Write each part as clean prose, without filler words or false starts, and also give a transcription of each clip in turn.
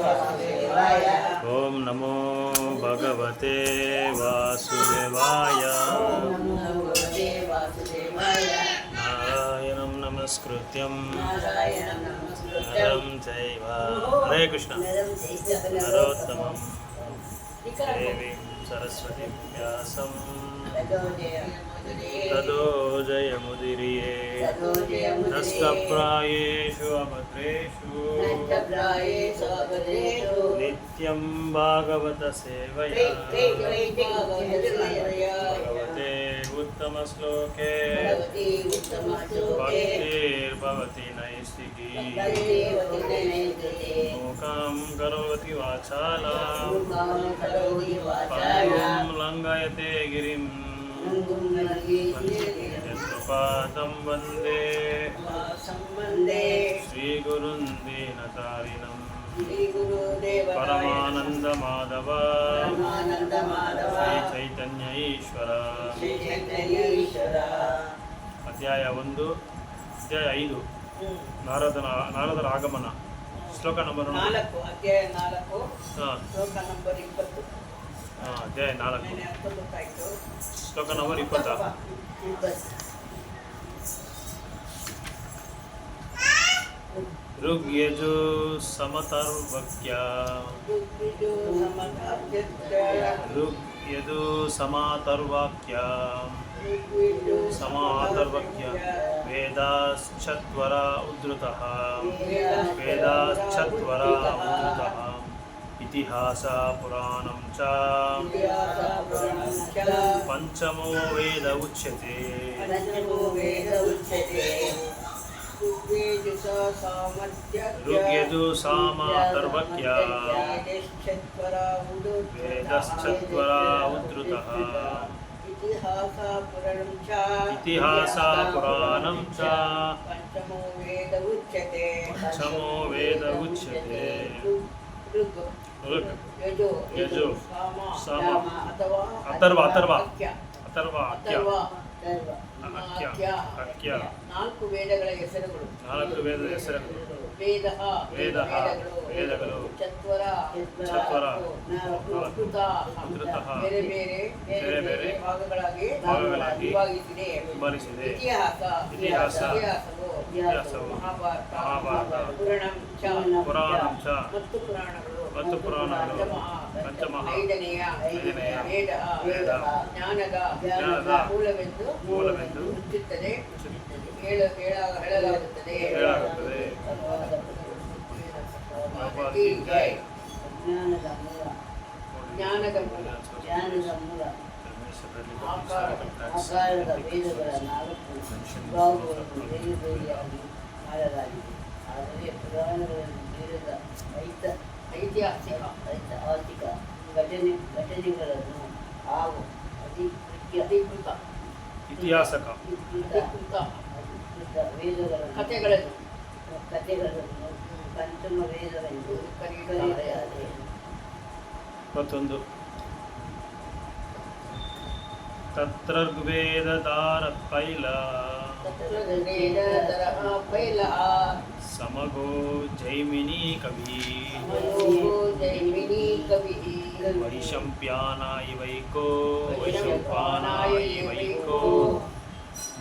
वासुदेवाय। ओम नमो भगवते वासुदेवाय। नारायणं नमस्कृत्यं नरं चैव हरे कृष्ण नरोत्तमं देवीं सरस्वतीं व्यासं ततो जयमुदीरये नष्टप्रायेषु अभद्रेषु नित्यं भागवत सेवया भगवते उत्तमश्लोके भक्तिर्भवति नैष्टिकी मूकं करोति वाचालं पङ्गुं लङ्घयते गिरिं यत्कृपातं वन्दे श्रीगुरुं दीनतारिणं परमानन्दमाधव ಶ್ರೀ ಚೈತನ್ಯ ಈಶ್ವರ. ಅಧ್ಯಾಯ 1 ಅಧ್ಯಾಯ 5 ನಾರದರ ಆಗಮನ. ಶ್ಲೋಕ ನಂಬರ್ 4 ಅಧ್ಯಾಯ 4 ಶ್ಲೋಕ ನಂಬರ್ 20. ಅಧ್ಯಾಯ 4 ಶ್ಲೋಕ ನಂಬರ್ 20. ಋಗ್ಯಜು ಸಮತರ್ವಕ್ಯ ಋಗ್ಯಜು ಸಮಾತರ್ವಾಕ್ಯ ಸಮಾತರ್ವಕ್ಯ ವೇದಾಶ್ಚತ್ವರ ಉದ್ಧೃತಃ ವೇದಾಶ್ಚತ್ವರ ಉದ್ಧೃತಃ ಇತಿಹಾಸ ಪುರಾಣಂ ಚ ಪಂಚಮೋ ವೇದ ಉಚ್ಯತೆ. ಋಗ್ಯಜು ಸಾಮಾತರ್ವಕ್ಯ ವೇದಶ್ಚತ್ವರ ಉದ್ಧೃತಃ ಇತಿಹಾಸ ಪುರಾಣಂ ಚ ಪಂಚಮೋ ವೇದ ಉಚ್ಯತೆ. ಋಗ್ ಯಜು ಸಾಮ ಅಥರ್ವ ಅಕ್ಯ ಅಕ್ಯ 4 ವೇದಗಳ ಹೆಸರುಗಳು. 4 ವೇದದ ಹೆಸರುಗಳು. ವೇದಗಳು ಚತ್ವರ ಉದ್ಧೃತಃ ಬೇರೆ ಬೇರೆ ಭಾಗಗಳಾಗಿ ವಿಭಾಗಿಸಿದೆ. ಇತಿಹಾಸವು ಮಹಾಭಾರತ ಪುರಾಣಂ ಚ ಮತ್ತು ಪುರಾಣಗಳು ಪಂಚಮಃ ಐದನೆಯ ವೇದ ಜ್ಞಾನದ ಮೂಲವೆಂದು ಮುಚ್ಚುತ್ತದೆ ಹೇಳಲಾಗುತ್ತದೆ. ಜ್ಞಾನದ ಮೂಲ ಆಕಾರದ ವೇದಗಳ 4 ಭಾಗಗಳನ್ನು ಬೇರೆ ಬೇರೆಯಾಗಿ ಮಾಡಲಾಗಿದೆ. ಆದರೆ ಪುರಾಣಗಳಲ್ಲಿ ಬೇರೆದ ಐತಿಹಾಸಿಕ ಘಟನೆಗಳನ್ನು ಹಾಗೂ ಅಧಿಕೃತ ಇತಿಹಾಸಕ ವೇದಗಳನ್ನು ಕಥೆಗಳನ್ನು ಪಂಚಮ ವೇದವೆಂದು ಕರೆಯಲಾಗಿದೆ. 21 ತತ್ರರ್ಗ್ವೇದದಾರ ಪೈಲ ಸಮಗೋ ಜೈಮಿನಿ ಕವಿ ವೈಶಂಪ್ಯಾನ ಇವೈಕೋ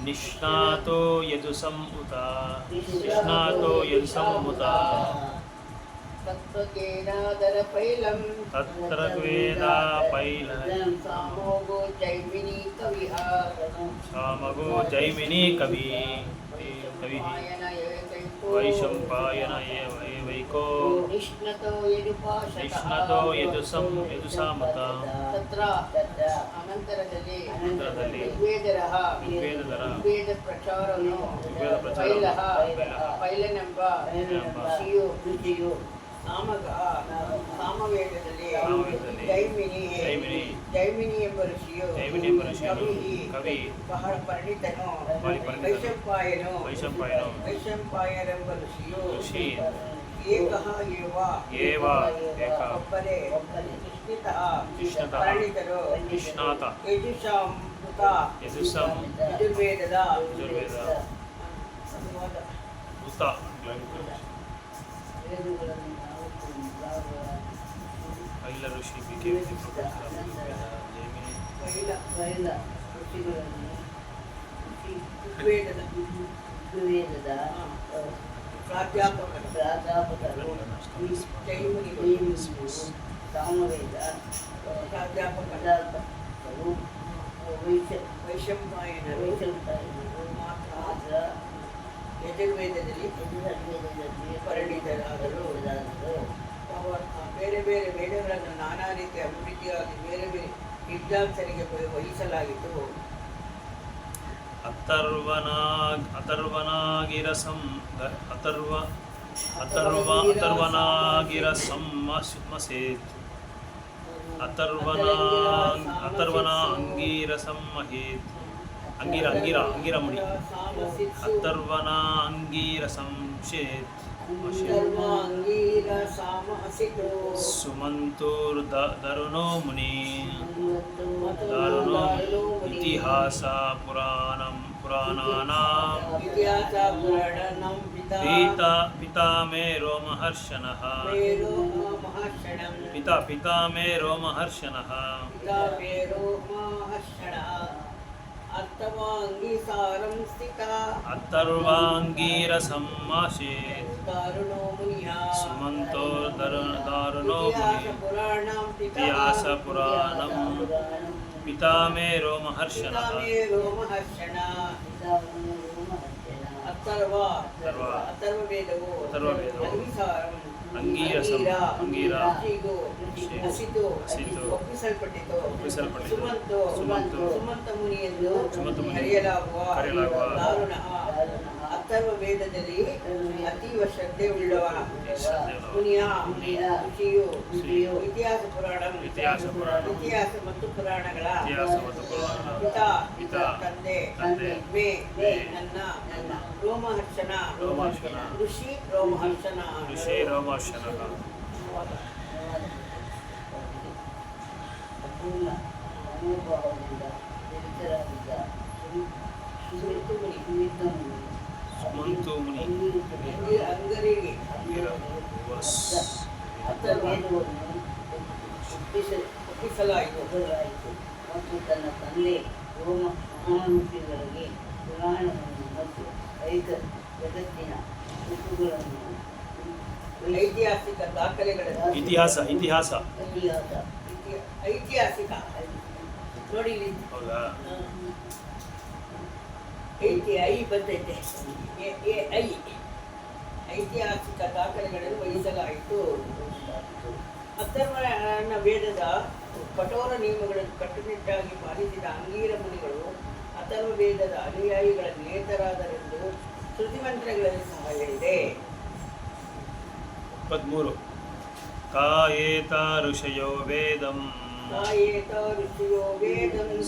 ನಿಷ್ಣಾತೋ ಯದು ಸಂಹುತ ತತ್ವಜ್ಞಾನದರ ಪೈಲಂ ತತ್ರಗ್ವೇದಾ ಪೈಲ ಸಾಮಗೋ ಜೈಮಿನಿ ಕವಿ ವೈಶಂಪಾಯನ ವೈಕೋ ನಿಷ್ಣತೋ ಯದುಸಾಮತ. ಅನಂತರದಲ್ಲಿ ಋಗ್ವೇದ ಪ್ರಚಾರನು ಪೈಲನೆಂಬ ಋಷಿಯು ಸಾಮವೇದದಲ್ಲಿ ಜೈಮಿನಿ ಎಂಬ ಋಷಿಯು ಕವಿ ಬಹಳ ಪರಿಣಿತನು. ವೈಶಂಪಾಯನೆಂಬ ಋಷಿಯು ಏಕಃ ಏವ ಒಬ್ಬರೇ ಪರಿಣಿತರು. ಯಜುರ್ವೇದದ ವೇದಗಳನ್ನು ಋಷಿ ಬಿಕೆ ಬಯಲ ಋಷಿಗಳನ್ನು ಋಗ್ವೇದದ ಪ್ರಾಧ್ಯಾಪಕರು ಜೈಮಿನಿಗಳು ಸಾಮವೇದ ಪ್ರಾಧ್ಯಾಪಕರು ವೈಶಂಪಾಯನರು ಮಾತ್ರ ಯಜುರ್ವೇದದಲ್ಲಿ ಪರಿಣಿತರಾದರು. ಬೇರೆ ಬೇರೆ ವೇದಗಳನ್ನು ನಾನಾ ರೀತಿ ಅಭಿವೃದ್ಧಿಯಾಗಿ ಬೇರೆ ಬೇರೆ ವಿದ್ವಾಂಸರಿಗೆ ವಹಿಸಲಾಗಿತ್ತು. ಅತರ್ವನಾಂಗೀರಸಂ ಮಹೇತ್ ಅಂಗಿರಮುನಿ ಅತರ್ವನಾಂಗೀರಸಂ ಶೇತ್ ಸುಮಂತುರ್ದರುಣೋ ಮುನಿ ದಾರುಣೋ ಇತಿಹಾಸ ಪುರಾಣಾನಾಂ ಪಿತಾ ಮೇ ರೋಮಹರ್ಷಣಃ ಪಿತಾ ಮೇ ರೋಮಹರ್ಷಣಃ ಅತ್ತರ್ವಾಂಗೀರಸಂ ಮಾಶೇತ್ ಸುಮಂತೋ ದಾರುಣೋ ಮುನಿ ಇತಿಹಾಸ ಪುರಾಣಂ ಪಿತಾ ಮೇ ರೋಮಹರ್ಷಣಃ ಅಥರ್ವವೇದವು ಅಂಗೀರಸಂ ಒಪ್ಪಿಸಲ್ಪಟ್ಟಿತು. ಸುಮಂತ ಮುನಿಯನ್ನು ಕರೆಯಲಾಗುವ ಅಥರ್ವ ವೇದದಲ್ಲಿ ಅತೀವ ಶ್ರದ್ಧೆ ಉಳ್ಳವ ಮುನಿಯ ಋಷಿಯು ಇತಿಹಾಸ ಇತಿಹಾಸ ಮತ್ತು ಪುರಾಣಗಳ ಪಿತಾ ತಂದೆ ಮೇ ನನ್ನ ರೋಮಹರ್ಷಣ ಋಷಿ ರೋಮಹರ್ಷಣ ಪೂರ್ಣ ಮನೋಭಾವದಿಂದ ನಿರತರಾಗಿದ್ದ ಸುಮಂತು ಮುನಿ ಅಂಗರಿಗೆ ಅಥರ್ವವೇದವನ್ನು ಒಪ್ಪಿಸಲಾಯಿತು ಮತ್ತು ತನ್ನ ತಂದೆ ರೋಮ ಮಹಾಋಷಿಗಳಿಗೆ ಪುರಾಣವನ್ನು ಮತ್ತು ಜಗತ್ತಿನ ಋತುಗಳನ್ನು ಐತಿಹಾಸಿಕ ದಾಖಲೆಗಳನ್ನು ಐತಿಹಾಸಿಕ ನೋಡಿ ಐ ಬಂದೈತೆ ಐತಿಹಾಸಿಕ ದಾಖಲೆಗಳನ್ನು ವಹಿಸಲಾಯಿತು. ಅಥರ್ವಣ ವೇದದ ಕಠೋರ ನಿಯಮಗಳನ್ನು ಕಟ್ಟುನಿಟ್ಟಾಗಿ ಪಾಲಿಸಿದ ಅಂಗೀರ ಮುನಿಗಳು ಅಥರ್ವ ವೇದದ ಅನುಯಾಯಿಗಳ ನೇತರಾದರೆಂದು ಶ್ರುತಿಮಂತ್ರಗಳಲ್ಲಿ ಸಹ ಹೇಳಿದೆ. 23 ಕಾಯೇತ ಋಷಯೋ ವೇದಂ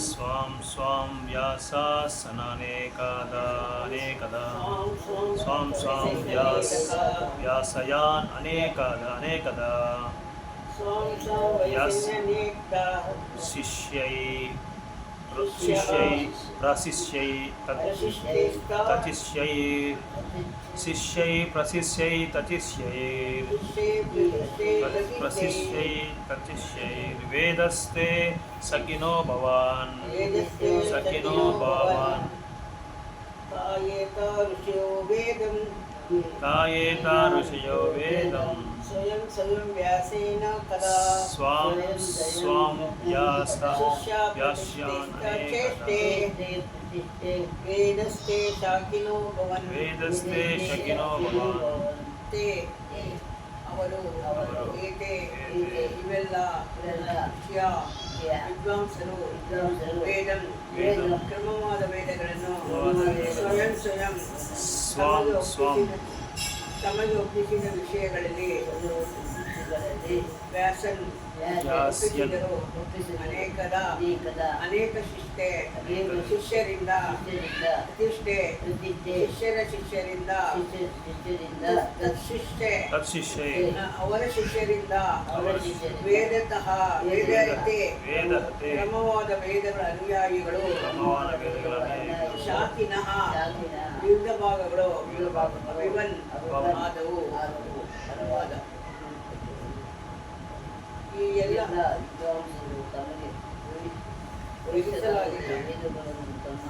ಸ್ವಾಂ ಸ್ವಾಂ ವ್ಯಾಸಾಸನೇಕದಾ ಸ್ವಾಂ ಸ್ವಾಂ ವ್ಯಾಸಯಾನ್ ಅನೇಕದಾ ಶಿಷ್ಯೈ ವೇದಸ್ತೆ ಸಖಿನೋ ಭವಾನ್ ತಾಯೇತ ಋಷಯೋ ವೇದಂ ಸ್ವಯಂ ವ್ಯಾಸೇನ ಕದಾ ಸ್ವಾಂ ವ್ಯಾಸ್ಯಾನ್ ವೇದಸ್ತೆ ಶಕಿನೋ ಭವನ್ ಅವರು ಇವೆಲ್ಲ ವಿದ್ವಾಂಸರು ಕ್ರಮವಾದ ವೇದಗಳನ್ನು ಸ್ವಯಂ ತಮಗೆ ಒಪ್ಪಿಸಿದ ವಿಷಯಗಳಲ್ಲಿ ವ್ಯಾಸನ್ ಒಪ್ಪಿಸಿದರು. ಅನೇಕ ಶಿಷ್ಯರಿಂದ ಶಿಷ್ಯರಿಂದ ಅವರ ಶಿಷ್ಯರಿಂದ ವೇದತಃ ಕ್ರಮವಾದ ವೇದಗಳ ಅನುಯಾಯಿಗಳು ಶಾಕಿನಃ ವಿವಿಧ ಭಾಗಗಳು ಆದವು. ಅನುವಾದ ಈ ಎಲ್ಲ ವಿದ್ವಾಂಸರು ತಮಗೆ ವಹಿಸಲಾಗಿದೆ. ವೇದಗಳನ್ನು ತಮ್ಮ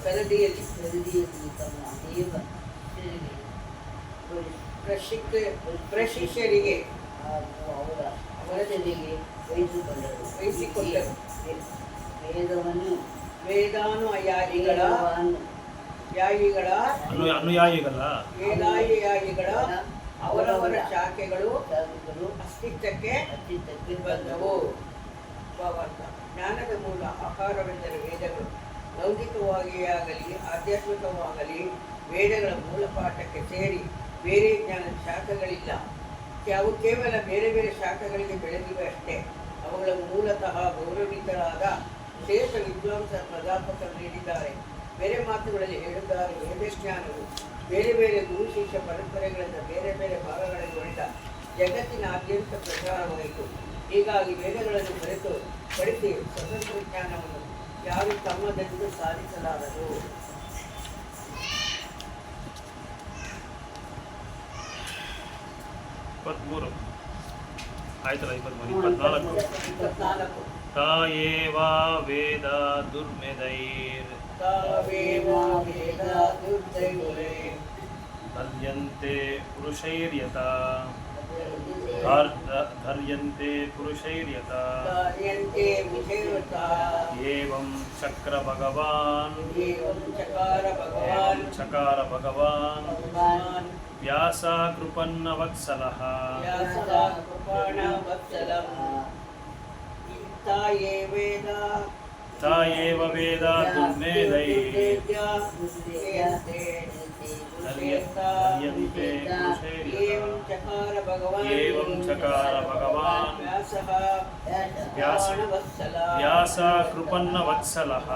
ಸರದಿಯಲ್ಲಿ ಸರದಿಯಲ್ಲಿ ತಮ್ಮ ದೇವ ಪ್ರಶಿಷ್ಯರಿಗೆ ಹಾಗೂ ಅವರ ಅವರರಿಗೆ ವಹಿಸಿಕೊಂಡರು. ವೇದವನ್ನು ವೇದಾನುಯಾಯಿಗಳ ಯಾಯಿಗಳ ಅನುಯಾಯಿಗಳ ವೇದಾನುಯಾಯಿಗಳ ಅವರವರ ಶಾಖೆಗಳು ಶಾಖೆಗಳು ಅಸ್ತಿತ್ವಕ್ಕೆ ಅಸ್ತಿತ್ವಕ್ಕೆ ಬಂದವು. ಭಾವಾರ್ಥ. ಜ್ಞಾನದ ಮೂಲ ಆಹಾರವೆಂದರೆ ವೇದಗಳು. ಲೌಕಿಕವಾಗಿಯೇ ಆಗಲಿ ಆಧ್ಯಾತ್ಮಿಕವಾಗಲಿ ವೇದಗಳ ಮೂಲ ಪಾಠಕ್ಕೆ ಸೇರಿ ಬೇರೆ ಜ್ಞಾನದ ಶಾಖೆಗಳಿಲ್ಲ. ಅವು ಕೇವಲ ಬೇರೆ ಬೇರೆ ಶಾಖೆಗಳಿಗೆ ಬೆಳೆದಿವೆ ಅಷ್ಟೇ. ಅವುಗಳ ಮೂಲತಃ ಗೌರವಿತರಾದ ಶ್ರೇಷ್ಠ ವಿದ್ವಾಂಸ ಪ್ರಾಧ್ಯಾಪಕರು ನೀಡಿದ್ದಾರೆ. ಬೇರೆ ಮಾತುಗಳಲ್ಲಿ ಹೇಳಿದ್ದಾರೆ, ವೇದಜ್ಞಾನವು ಬೇರೆ ಬೇರೆ ಗುರು ಶಿಷ್ಯ ಪರಂಪರೆಗಳಿಂದ ಬೇರೆ ಬೇರೆ ಭಾಗಗಳಲ್ಲಿ ಹೊರಟ ಜಗತ್ತಿನಾದ್ಯಂತ ಪ್ರಚಾರವಾಯಿತು. ಹೀಗಾಗಿ ವೇದಗಳನ್ನು ಹೊರತುಪಡಿಸಿ ಸ್ವತಂತ್ರ ಜ್ಞಾನವನ್ನು ಯಾರು ತಮ್ಮದೆಂದು ಸಾಧಿಸಲಾರದು. 23 ಆಯ್ತಲ್ಲ 24 ತಾಯೇವ ವೇದ ದುರ್ಮೆದೈರ್ ಧರ್ಯಂತೆ ಪುರುಷೈರ್ಯತಾ ಧರ್ಯಂತೆ ಪುರುಷೈರ್ಯತಾ ಏವಂ ಚಕ್ರ ಭಗವಾನ್ ಚಕಾರ ಭಗವಾನ್ ವ್ಯಾಸ ಕೃಪನ್ನ ವತ್ಸಲಃ ತಾಯೇವ ವೇದ ದುರ್ಮೇಧೈರ್ ಧರ್ಯಂತೆ ಪುರುಷೈರ್ಯತಾ ಏವಂ ಚಕಾರ ಭಗವಾನ್ ವ್ಯಾಸ ಕೃಪನ್ನ ವತ್ಸಲಃ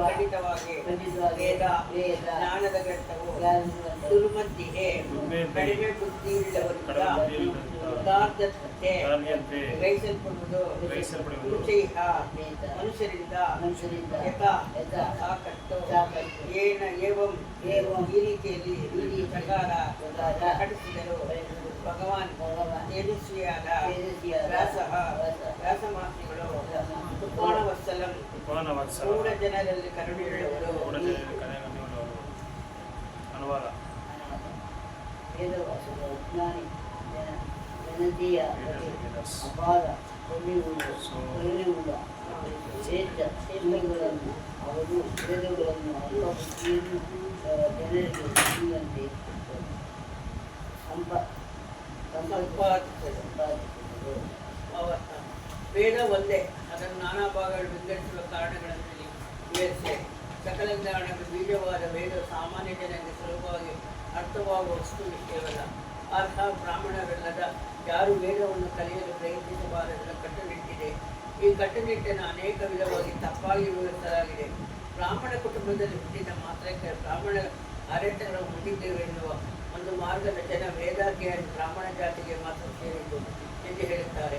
ಖಂಡಿತವಾಗಿ ವೇದ ಜ್ಞಾನದ ಗ್ರಂಥವು ದುರ್ಮತಿಗೆ ಕಡಿಮೆ ಬುದ್ಧಿಯುಳ್ಳವರಿಂದ ಗ್ರಹಿಸಲ್ಪಡುವುದು ಮನುಷ್ಯರಿಂದ ಯಥಾ ಸಾಕಷ್ಟು ಏನ ಏವಂ ಈ ರೀತಿಯಲ್ಲಿ ಪ್ರಕಾರ ಪ್ರಕಟಿಸಿದರು. ಭಗವಾನ್ ತೇಜಸ್ವಿಯಾದ ವ್ಯಾಸಮಾಸಿಗಳು ತುಫಾನವತ್ಸಲಂ ಮೂಢ ಜನರಲ್ಲಿ ಕರುಣೆಯುಳ್ಳವರು. ಅನುವಾದ ಜನತೆಯ ಅಪಾರ ಕರುಣೆಯುಳ್ಳ ಶ್ರೇಷ್ಠ ಶ್ರೇಷ್ಠಗಳನ್ನು ಅವರು ವೇದಗಳನ್ನು ಅಲ್ಪಬುದ್ಧಿಯನ್ನು ಜನರಿಗೆ ತಿಳಿಯುವಂತೆ ಸಂಪಾದಿಸಿದರು. ವೇದ ಒಂದೇ, ಅದನ್ನು ನಾನಾ ಭಾಗಗಳು ವಿಂಗಡಿಸುವ ಕಾರಣಗಳನ್ನು ವಿವರಿಸಿದೆ. ಸಕಲ ಜ್ಞಾನದ ಬೀಜವಾದ ವೇದ ಸಾಮಾನ್ಯ ಜನರಿಗೆ ಸುಲಭವಾಗಿ ಅರ್ಥವಾಗುವ ವಸ್ತು ವಿಷಯವಲ್ಲ. ಅರ್ಥ ಬ್ರಾಹ್ಮಣರಲ್ಲದ ಯಾರು ವೇದವನ್ನು ಕಲಿಯಲು ಪ್ರಯತ್ನಿಸಬಾರದೆಂಬ ಕಟ್ಟುನಿಟ್ಟಿದೆ. ಈ ಕಟ್ಟುನಿಟ್ಟನ್ನು ಅನೇಕ ವಿಧವಾಗಿ ತಪ್ಪಾಗಿ ವಿವರಿಸಲಾಗಿದೆ. ಬ್ರಾಹ್ಮಣ ಕುಟುಂಬದಲ್ಲಿ ಹುಟ್ಟಿದ ಮಾತ್ರಕ್ಕೆ ಬ್ರಾಹ್ಮಣ ಅರಣ್ಯಗಳು ಹೊಂದಿದ್ದೇವೆ ಎನ್ನುವ ಒಂದು ಮಾರ್ಗದ ಜನ ವೇದಾಧ್ಯಯನ ಬ್ರಾಹ್ಮಣ ಜಾತಿಗೆ ಮಾತ್ರ ಸೇರಿತು ಎಂದು ಹೇಳುತ್ತಾರೆ.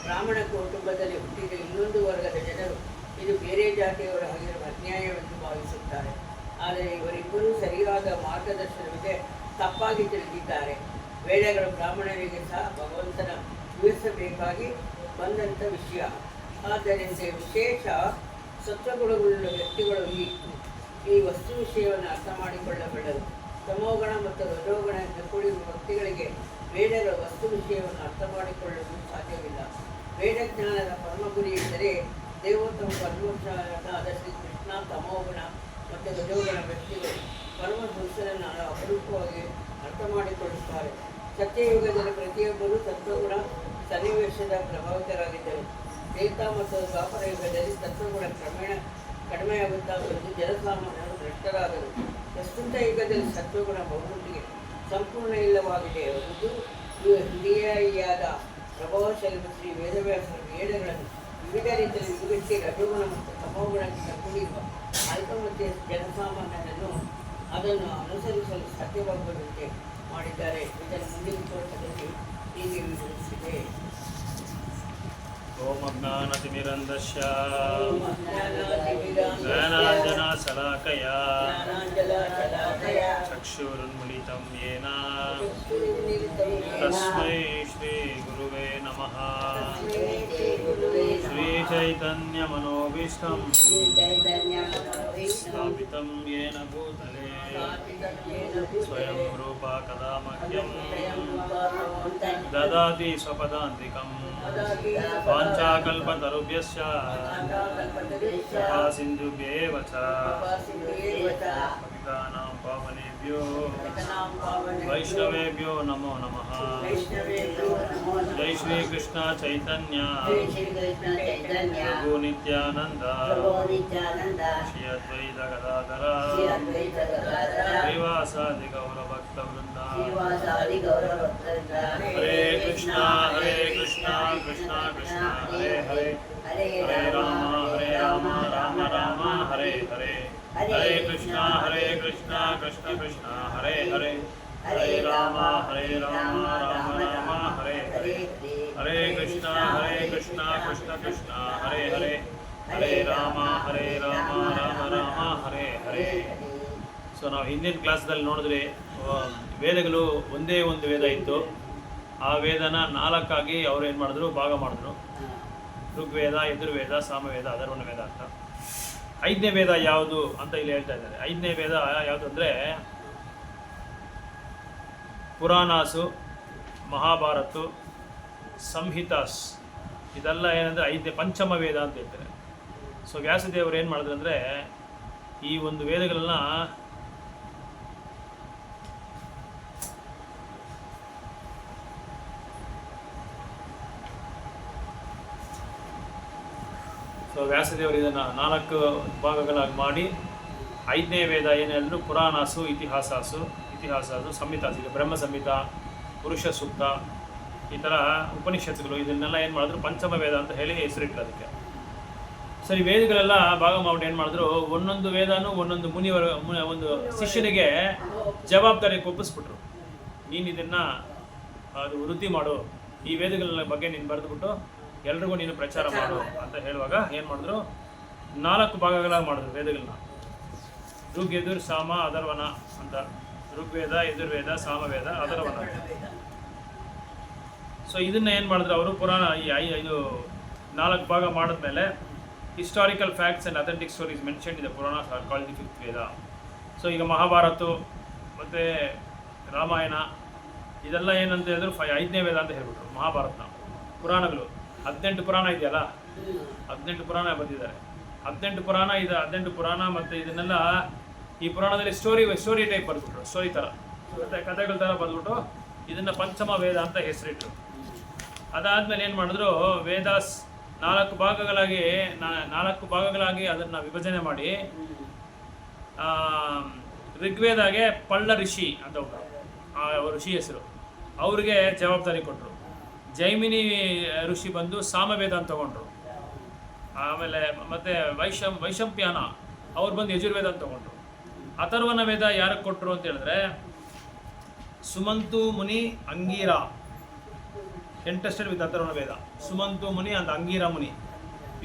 ಬ್ರಾಹ್ಮಣ ಕುಟುಂಬದಲ್ಲಿ ಹುಟ್ಟಿದ ಇನ್ನೊಂದು ವರ್ಗದ ಜನರು ಇದು ಬೇರೆ ಜಾತಿಯವರ ಆಗಿರುವ ಅನ್ಯಾಯವೆಂದು ಭಾವಿಸುತ್ತಾರೆ. ಆದರೆ ಇವರಿಬ್ಬರೂ ಸರಿಯಾದ ಮಾರ್ಗದರ್ಶನವಿದೆ ತಪ್ಪಾಗಿ ತಿಳಿದಿದ್ದಾರೆ. ವೇದಗಳು ಬ್ರಾಹ್ಮಣರಿಗೆ ಸಹ ಭಗವಂತನ ವಿವರಿಸಬೇಕಾಗಿ ಬಂದಂಥ ವಿಷಯ. ಆದ್ದರಿಂದ ವಿಶೇಷ ಸತ್ವಗುಣಗಳುಳ್ಳ ವ್ಯಕ್ತಿಗಳು ಈ ವಸ್ತು ವಿಷಯವನ್ನು ಅರ್ಥ ಮಾಡಿಕೊಳ್ಳಬಲ್ಲರು. ತಮೋಗಣ ಮತ್ತು ರಜೋಗಣದಿಂದ ಕೂಡಿರುವ ವ್ಯಕ್ತಿಗಳಿಗೆ ವೇದಗಳ ವಸ್ತು ವಿಷಯವನ್ನು ಅರ್ಥ ಮಾಡಿಕೊಳ್ಳಲು ಸಾಧ್ಯವಿಲ್ಲ. ವೇದಜ್ಞಾನದ ಪರಮ ಗುರಿ ಎಂದರೆ ದೇವೋತ್ತಮ ಪರಮೇಶ್ವರನಾದ ಶ್ರೀ ಕೃಷ್ಣ. ತಮೋಗುಣ ಮತ್ತು ರಜೋಗಣ ವ್ಯಕ್ತಿಗಳು ಪರಮ ಪುರುಷರನ್ನು ಅಪರೂಪವಾಗಿ ಅರ್ಥ ಮಾಡಿಕೊಳ್ಳುತ್ತಾರೆ. ಸತ್ಯಯುಗದಲ್ಲಿ ಪ್ರತಿಯೊಬ್ಬರೂ ಸತ್ವಗುಣ ಸನ್ನಿವೇಶದ ಪ್ರಭಾವಿತರಾಗಿದ್ದರು. ತ್ರೇತಾ ಮತ್ತು ದ್ವಾಪರ ಯುಗದಲ್ಲಿ ಸತ್ವಗುಣ ಕ್ರಮೇಣ ಕಡಿಮೆಯಾಗುತ್ತಾ ಬಂದು ಜನಸಾಮಾನ್ಯರು ಭ್ರಷ್ಟರಾದರು. ಪ್ರಸ್ತುತ ಯುಗದಲ್ಲಿ ಸತ್ವಗುಣ ಬಹುಮಟ್ಟಿಗೆ ಸಂಪೂರ್ಣ ಇಲ್ಲವಾಗಿದೆ. ಒಂದು ಹಿರಿಯಾದ ಪ್ರಭಾವಶಾಲಿ ಶ್ರೀ ವೇದವ್ಯಾಸರ ವೇದಗಳನ್ನು ವಿವಿಧ ರೀತಿಯಲ್ಲಿ ವಿಭಜಿಸಿ ರಜೋಗುಣ ಮತ್ತು ತಮೋಗುಣದಿಂದ ಕೂಡಿರುವ ಅಲ್ಪಮತಿಯ ಜನಸಾಮಾನ್ಯರನ್ನು ಅದನ್ನು ಅನುಸರಿಸಲು ಸಾಧ್ಯವಾಗುವಂತೆ ಮಾಡಿದ್ದಾರೆ. ಇದನ್ನು ಮುಂದಿನ ಕೋಷ್ಟಕದಲ್ಲಿ ಹೀಗೆ ವಿವರಿಸಿದೆ. ಓಂ ಅಜ್ಞಾನತಿಮಿರಂಧಸ್ಯ ಜ್ಞಾನಾಂಜನಶಲಾಕಯ ಚಕ್ಷುರುನ್ಮಿಲಿತಂ ಯೇನ ತಸ್ಮೈ ಶ್ರೀ ಗುರುವೇ ನಮಃ. ಶ್ರೀ ಚೈತನ್ಯ ಮನೋಭೀಷ್ಟಂ ಸ್ಥಾಪಿತಂ ಯೇನ ಭೂತಲೇ ಸ್ವಯಂ ರೂಪ ಕದಾ ಮಹ್ಯಂ ದದಾತಿ ಸ್ವಪದಾಂತಿಕಂ ವಾಂಛಾಕಲ್ಪತರುಭ್ಯಶ್ಚ ಕೃಪಾ ಸಿಂಧುಭ್ಯೇವ ಚ ಪತಿತಾನಾಂ ಪಾವನೇಭ್ಯೋ ವೈಷ್ಣವೇಭ್ಯೋ ನಮೋ ನಮಃ. ಜೈ ಶ್ರೀ ಕೃಷ್ಣ ಚೈತನ್ಯ ಪ್ರಭು ನಿತ್ಯಾನಂದ ಶ್ರೀ ಅದ್ವೈತ ಗದಾಧರ ಶ್ರೀವಾಸಾದಿ ಗೌರ ಭಕ್ತ ವೃಂದ. ಹರೇ ಕೃಷ್ಣ ಕೃಷ್ಣ ಕೃಷ್ಣ ಹರೇ ಹರೇ ಹರೇ ರಾಮ ರಾಮ ರಾಮ ಹರೇ ಹರೇ ಹರೇ ಕೃಷ್ಣ ಕೃಷ್ಣ ಕೃಷ್ಣ ಹರೇ ಹರೇ ಹರೇ ರಾಮ ರಾಮ ರಾಮ ಹರೇ ಹರೇ ಹರೇ ಕೃಷ್ಣ ಕೃಷ್ಣ ಕೃಷ್ಣ ಹರೇ ಹರೇ ಹರೇ ರಾಮ ರಾಮ ರಾಮ ಹರೇ ಹರೇ. ಸೊ ನಾವು ಹಿಂದಿನ ಕ್ಲಾಸ್ದಲ್ಲಿ ನೋಡಿದ್ರೆ ವೇದಗಳು ಒಂದೇ ಒಂದು ವೇದ ಇತ್ತು. ಆ ವೇದನ 4ಆಗಿ ಅವ್ರು ಏನು ಮಾಡಿದ್ರು, ಭಾಗ ಮಾಡಿದ್ರು. ಋಗ್ವೇದ, ಯಜುರ್ವೇದ, ಸಾಮವೇದ, ಅಥರ್ವಣ ವೇದ ಅಂತ. 5ನೇ ವೇದ ಯಾವುದು ಅಂತ ಇಲ್ಲಿ ಹೇಳ್ತಾ ಇದ್ದಾರೆ. 5ನೇ ವೇದ ಯಾವುದು ಅಂದರೆ ಪುರಾಣಾಸು, ಮಹಾಭಾರತ, ಸಂಹಿತಾಸ್, ಇದೆಲ್ಲ ಏನಂದರೆ 5ನೇ ಪಂಚಮ ವೇದ ಅಂತ ಹೇಳ್ತಾರೆ. ಸೊ ವ್ಯಾಸದೇವರು ಏನು ಮಾಡಿದ್ರು ಅಂದರೆ ಈ ಒಂದು ವೇದಗಳನ್ನ ವ್ಯಾಸದೇವರು ಇದನ್ನು 4 ಭಾಗಗಳಾಗಿ ಮಾಡಿ 5ನೇ ವೇದ ಏನು ಹೇಳಿದ್ರು ಪುರಾಣಾಸು, ಇತಿಹಾಸಾಸು, ಸಂಹಿತಾಸು. ಈಗ ಬ್ರಹ್ಮ ಸಂಹಿತ, ಪುರುಷ ಸೂಕ್ತ, ಈ ಥರ ಉಪನಿಷತ್ತುಗಳು, ಇದನ್ನೆಲ್ಲ ಏನು ಮಾಡಿದ್ರು ಪಂಚಮ ವೇದ ಅಂತ ಹೇಳಿ ಹೆಸರಿಟ್ಟರು ಅದಕ್ಕೆ. ಸರಿ, ವೇದಗಳೆಲ್ಲ ಭಾಗ ಮಾಡಿ ಏನು ಮಾಡಿದ್ರು, ಒಂದೊಂದು ವೇದನೂ ಒಂದೊಂದು ಮುನಿಯವರ ಒಂದು ಶಿಷ್ಯನಿಗೆ ಜವಾಬ್ದಾರಿ ಒಪ್ಪಿಸ್ಬಿಟ್ರು. ನೀನು ಇದನ್ನು ಅದು ವೃದ್ಧಿ ಮಾಡು, ಈ ವೇದಗಳ ಬಗ್ಗೆ ನೀನು ಬರೆದುಬಿಟ್ಟು ಎಲ್ರಿಗೂ ನೀನು ಪ್ರಚಾರ ಮಾಡು ಅಂತ ಹೇಳುವಾಗ ಏನು ಮಾಡಿದ್ರು, 4 ಭಾಗಗಳಾಗಿ ಮಾಡಿದ್ರು ವೇದಗಳನ್ನ. ಋಗ್, ಯಜುರ್, ಸಾಮ, ಅಥರ್ವಣ ಅಂತ. ಋಗ್ವೇದ, ಯಜುರ್ವೇದ, ಸಾಮವೇದ, ಅಥರ್ವಣ. ಸೊ ಇದನ್ನ ಏನು ಮಾಡಿದ್ರು ಅವರು, ಪುರಾಣ ಇದು 4 ಭಾಗ ಮಾಡಿದ್ಮೇಲೆ historical facts and authentic stories mention ಇದೆ ಪುರಾಣ are called the 5th Veda. So ಈಗ ಮಹಾಭಾರತ ಮತ್ತು ರಾಮಾಯಣ ಇದೆಲ್ಲ ಏನಂತ ಹೇಳಿದ್ರು 5ನೇ ವೇದ ಅಂತ ಹೇಳ್ಬಿಟ್ರು. ಮಹಾಭಾರತನ ಪುರಾಣಗಳು 18 ಪುರಾಣ ಇದೆಯಲ್ಲ, 18 ಪುರಾಣ ಬಂದಿದ್ದಾರೆ. 18 ಪುರಾಣ ಇದೆ. 18 ಪುರಾಣ ಮತ್ತು ಇದನ್ನೆಲ್ಲ ಈ ಪುರಾಣದಲ್ಲಿ ಸ್ಟೋರಿ ಟೈಪ್ ಬರೆದ್ಬಿಟ್ರು, ಸ್ಟೋರಿ ಥರ, ಮತ್ತು ಕಥೆಗಳ ಥರ ಬರೆದ್ಬಿಟ್ಟು ಇದನ್ನು ಪಂಚಮ ವೇದ ಅಂತ ಹೆಸರಿಟ್ರು. ಅದಾದಮೇಲೆ ಏನು ಮಾಡಿದ್ರು, ವೇದಾಸ್ 4 ಭಾಗಗಳಾಗಿ ಅದನ್ನು ವಿಭಜನೆ ಮಾಡಿ ಋಗ್ವೇದಾಗೆ ಪಳ್ಳ ಋಷಿ ಅಂತ ಒಬ್ಬರು, ಆ ಋಷಿ ಹೆಸರು, ಅವ್ರಿಗೆ ಜವಾಬ್ದಾರಿ ಕೊಟ್ಟರು. ಜೈಮಿನಿ ಋಷಿ ಬಂದು ಸಾಮವೇದ ಅಂತ ತಗೊಂಡ್ರು. ಆಮೇಲೆ ಮತ್ತು ವೈಶಂಪ್ಯಾನ ಅವ್ರು ಬಂದು ಯಜುರ್ವೇದ ಅಂತ ತಗೊಂಡ್ರು. ಅಥರ್ವಣ ವೇದ ಯಾರಿಗೆ ಕೊಟ್ಟರು ಅಂತ ಹೇಳಿದ್ರೆ Sumantu Muni, Angira entrusted with Atharvana Veda. Sumantu Muni and Angira Muni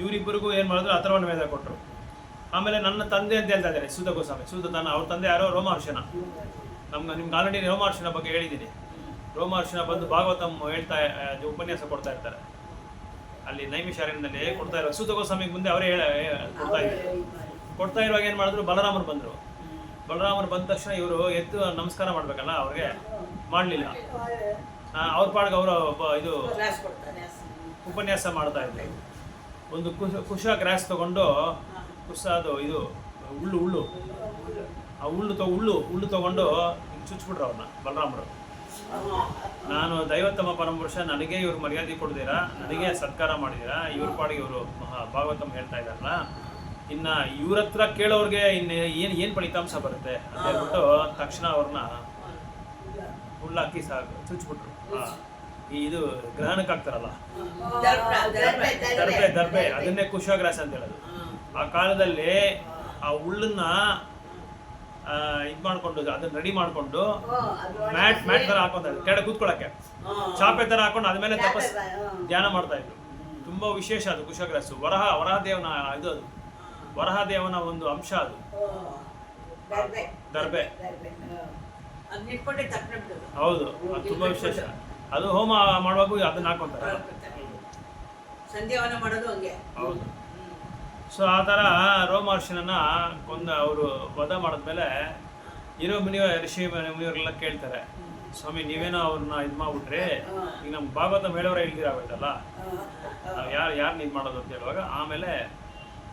ಇವರಿಬ್ಬರಿಗೂ ಏನು ಮಾಡಿದ್ರು, ಅಥರ್ವಣ ವೇದ ಕೊಟ್ಟರು. ಆಮೇಲೆ ನನ್ನ ತಂದೆ ಅಂತ ಹೇಳ್ತಾ ಇದ್ದಾರೆ ಸೂತ ಗೋಸ್ವಾಮಿ. ಅವ್ರ ತಂದೆ ಯಾರೋ ರೋಮಹರ್ಷಣ. ನಿಮ್ಗೆ ಆಲ್ರೆಡಿ ರೋಮಹರ್ಷಣ ಬಗ್ಗೆ ಹೇಳಿದ್ದೀನಿ. ರೋಮಹರ್ಷಣ ಬಂದು ಭಾಗವತಂ ಹೇಳ್ತಾ ಉಪನ್ಯಾಸ ಕೊಡ್ತಾ ಇರ್ತಾರೆ. ಅಲ್ಲಿ ನೈಮಿಷಾರಣ್ಯದಲ್ಲಿ ಕೊಡ್ತಾ ಇರೋ ಸೂತ ಗೋಸ್ವಾಮಿಗೆ ಮುಂದೆ ಅವರೇ ಕೊಡ್ತಾ ಇರುವಾಗ ಏನು ಮಾಡಿದ್ರು, ಬಲರಾಮರು ಬಂದರು. ಬಲರಾಮರು ಬಂದ ತಕ್ಷಣ ಇವರು ಎದ್ದು ನಮಸ್ಕಾರ ಮಾಡಬೇಕಲ್ಲ, ಅವ್ರಿಗೆ ಮಾಡಲಿಲ್ಲ. ಅವ್ರ ಪಾಡಿಗೆ ಅವರು ಇದು ಉಪನ್ಯಾಸ ಮಾಡ್ತಾ ಇದ್ರು. ಒಂದು ಕುಶ ಗ್ರಾಸ್ ತಗೊಂಡು, ಅದು ಇದು ಹುಳ್ಳು ಆ ಹುಳ್ಳು ತಗೊಂಡು ಚುಚ್ಬಿಟ್ರು ಅವ್ರನ್ನ ಬಲರಾಮರು. ನಾನು ದೈವೋತ್ತಮ ಪರಮಪುರುಷ, ನನಗೆ ಇವ್ರು ಮರ್ಯಾದೆ ಕೊಡ್ದಿರಾ, ನನಗೆ ಸತ್ಕಾರ ಮಾಡಿದ್ದೀರಾ, ಇವ್ರ ಪಾಡಿಗೆ ಇವರು ಭಾಗವತಂ ಹೇಳ್ತಾ ಇದ್ದಾರಲ್ಲ, ಇನ್ನು ಇವ್ರ ಹತ್ರ ಕೇಳೋರಿಗೆ ಏನು ಫಲಿತಾಂಶ ಬರುತ್ತೆ ಅಂತ ಹೇಳ್ಬಿಟ್ಟು ತಕ್ಷಣ ಅವ್ರನ್ನ ಹುಲ್ಲಾಕಿ ಚುಚ್ಬಿಟ್ರು. ಇದು ಗ್ರಹಣಕ್ಕೆ ಹಾಕ್ತಾರಲ್ಲ ದರ್ಬೆ, ಅದನ್ನೇ ಕುಶಗ್ರಾಸ ಅಂತ ಹೇಳೋದು. ಆ ಕಾಲದಲ್ಲಿ ಆ ಹುಲ್ಲನ್ನ ಇದು ಮಾಡ್ಕೊಂಡು, ಅದನ್ನ ರೆಡಿ ಮಾಡ್ಕೊಂಡು ಮ್ಯಾಟ್ ತರ ಹಾಕೊಂತ ಇದ್ರು, ಕೆಳಗೆ ಕೂತ್ಕೊಳ್ಳೋಕ್ಕೆ ಚಾಪೆ ತರ ಹಾಕೊಂಡು ಅದ್ಮೇಲೆ ಧ್ಯಾನ ಮಾಡ್ತಾ ಇದ್ರು. ತುಂಬಾ ವಿಶೇಷ ಅದು ಕುಶಗ್ರಾಸು. ವರಹದೇವನ ಇದು, ಅದು ವರಹದೇವನ ಒಂದು ಅಂಶ ಅದು ದರ್ಬೆ. ಹೌದು, ಅದು ತುಂಬಾ ವಿಶೇಷ. ಅದು ಹೋಮ ಮಾಡುವಾಗ ಅದನ್ನ ಹಾಕೊಂತಾರೆ. ಸಂಧ್ಯಾವನ ಮಾಡೋದು ಹಂಗೆ. ಹೌದು. ಸೊ ಆ ಥರ ರೋಮಹರ್ಷನನ್ನ ಕೊಂದ ಅವರು ವಧ ಮಾಡಿದ್ಮೇಲೆ ಇರೋ ಋಷಿ ಮುನಿಯವರೆಲ್ಲ ಕೇಳ್ತಾರೆ, ಸ್ವಾಮಿ ನೀವೇನೋ ಅವ್ರನ್ನ ಇದು ಮಾಡ್ಬಿಟ್ರಿ, ಈಗ ನಮ್ಗೆ ಭಾಗವತ ಹೇಳೋರ ಇಲ್ದಿರಾಗೋಯ್ತಲ್ಲ, ನಾವು ಯಾರು ಇದು ಮಾಡೋದು ಅಂತ ಹೇಳುವಾಗ ಆಮೇಲೆ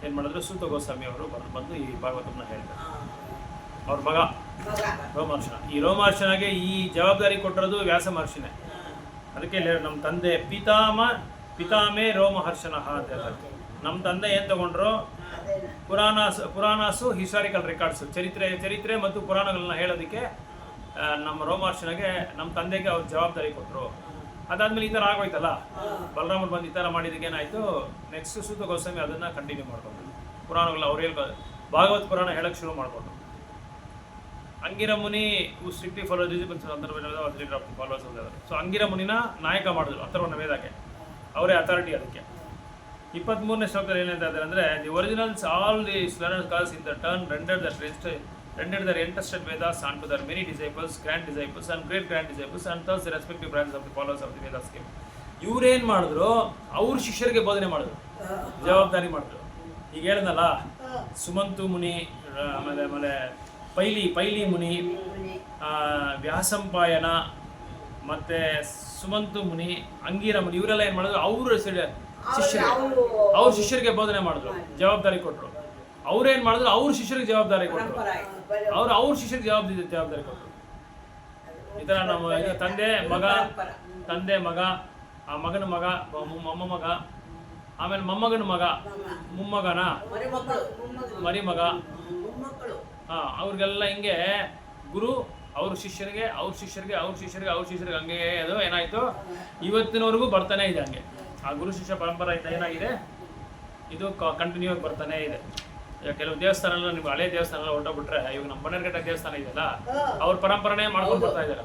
ಏನು ಮಾಡಿದ್ರು, ಸೂತ ಗೋಸ್ವಾಮಿ ಅವರು ಬಂದು ಈ ಭಾಗವತನ ಹೇಳ್ತಾರೆ. ಅವ್ರ ಮಗ ರೋಮಹರ್ಷನ. ಈ ರೋಮಹರ್ಷನಿಗೆ ಈ ಜವಾಬ್ದಾರಿ ಕೊಟ್ಟಿರೋದು ವ್ಯಾಸ ಮಹರ್ಷಿನೇ. ಅದಕ್ಕೆ ನಮ್ಮ ತಂದೆ ಪಿತಾಮೇ ರೋಮಹರ್ಷನಃ ಅಂತ ಹೇಳ್ತಾರೆ. ನಮ್ಮ ತಂದೆ ಏನು ತಗೊಂಡ್ರು, ಪುರಾಣಾಸು ಹಿಸ್ಟಾರಿಕಲ್ ರೆಕಾರ್ಡ್ಸು, ಚರಿತ್ರೆ ಮತ್ತು ಪುರಾಣಗಳನ್ನ ಹೇಳೋದಕ್ಕೆ ನಮ್ಮ ರೋಮಹರ್ಷನಿಗೆ ನಮ್ಮ ತಂದೆಗೆ ಅವ್ರು ಜವಾಬ್ದಾರಿ ಕೊಟ್ಟರು. ಅದಾದ್ಮೇಲೆ ಈ ಥರ ಆಗೋಯ್ತಲ್ಲ, ಬಲರಾಮರು ಬಂದು ಈ ಥರ ಮಾಡಿದ್ದಕ್ಕೆ ಏನಾಯಿತು, ನೆಕ್ಸ್ಟ್ ಸೂತ ಗೋಸ್ವಾಮಿ ಅದನ್ನು ಕಂಟಿನ್ಯೂ ಮಾಡ್ಕೊಂಡು ಪುರಾಣಗಳನ್ನ ಅವ್ರು ಹೇಳ್ಕೊಂಡು ಭಾಗವತ್ ಪುರಾಣ ಹೇಳಕ್ಕೆ ಶುರು ಮಾಡಿಕೊಂಡು, ಅಂಗಿರ ಮುನಿ ಸ್ಟ್ರಿಕ್ಟ್ಲಿ ಫಾಲೋ ಫಾಲೋಸ್ ಅಂತ. ಸೊ ಅಂಗಿರ ಮುನಿನ ನಾಯಕ ಮಾಡಿದ್ರು ಅಥರ್ವಣ ವೇದಕ್ಕೆ, ಅವರೇ ಅಥಾರಿಟಿ ಅದಕ್ಕೆ. 23ನೇ ಶ್ಲೋಕದಲ್ಲಿ ಏನಿದೆ ಅಂದರೆ, the originals all the learned scholars in the turn rendered their entrusted Vedas unto their many disciples, grand disciples and great grand disciples, and thus the respective branches of the followers of the Vedas came. ಇವ್ರೇನು ಮಾಡಿದ್ರು, ಅವ್ರ ಶಿಷ್ಯರಿಗೆ ಬೋಧನೆ ಮಾಡಿದ್ರು, ಜವಾಬ್ದಾರಿ ಮಾಡಿದ್ರು. ಈಗ ಹೇಳಿದ್ನಲ್ಲ, ಸುಮಂತು ಮುನಿ, ಆಮೇಲೆ ಪೈಲಿ ಮುನಿ, ವ್ಯಾಸಂಪಾಯನ, ಮತ್ತೆ ಸುಮಂತು ಮುನಿ, ಅಂಗೀರ ಮುನಿ, ಇವರೆಲ್ಲ ಏನು ಮಾಡಿದ್ರು, ಅವ್ರ ಶಿಷ್ಯರಿಗೆ ಬೋಧನೆ ಮಾಡಿದ್ರು, ಜವಾಬ್ದಾರಿ ಕೊಟ್ಟರು. ಅವ್ರೇನ್ ಮಾಡಿದ್ರು, ಅವ್ರ ಶಿಷ್ಯರಿಗೆ ಜವಾಬ್ದಾರಿ ಕೊಟ್ಟರು, ಅವ್ರ ಶಿಷ್ಯರಿಗೆ ಜವಾಬ್ದಾರಿ ಕೊಟ್ಟರು. ಈ ತರ ನಮ್ಮ ತಂದೆ ಮಗ, ಆ ಮಗನ ಮಗ, ಮೊಮ್ಮಗ, ಆಮೇಲೆ ಮೊಮ್ಮಗನ ಮಗ, ಮೊಮ್ಮಗನ ಮರಿಮಗ, ಅವ್ರಿಗೆಲ್ಲ ಹಿಂಗೆ ಗುರು ಅವ್ರ ಶಿಷ್ಯರಿಗೆ ಹಂಗೆ ಅದು ಏನಾಯ್ತು, ಇವತ್ತಿನವರೆಗೂ ಬರ್ತಾನೆ ಇದೆ ಹಂಗೆ. ಆ ಗುರು ಶಿಷ್ಯ ಪರಂಪರೆ ಏನಾಗಿದೆ, ಇದು ಕಂಟಿನ್ಯೂ ಆಗಿ ಬರ್ತಾನೆ ಇದೆ. ಕೆಲವು ದೇವಸ್ಥಾನ ನಿಮ್ಗೆ ಹಳೆ ದೇವಸ್ಥಾನ ಎಲ್ಲ ಹೊರಟೋಗ್ಬಿಟ್ರೆ, ಇವಾಗ ನಮ್ಮ ಬನ್ನೇರಘಟ್ಟ ದೇವಸ್ಥಾನ ಇದೆಯಲ್ಲ, ಅವ್ರ ಪರಂಪರೆನೇ ಮಾಡ್ಕೊಂಡು ಬರ್ತಾ ಇದ್ದಾರೆ.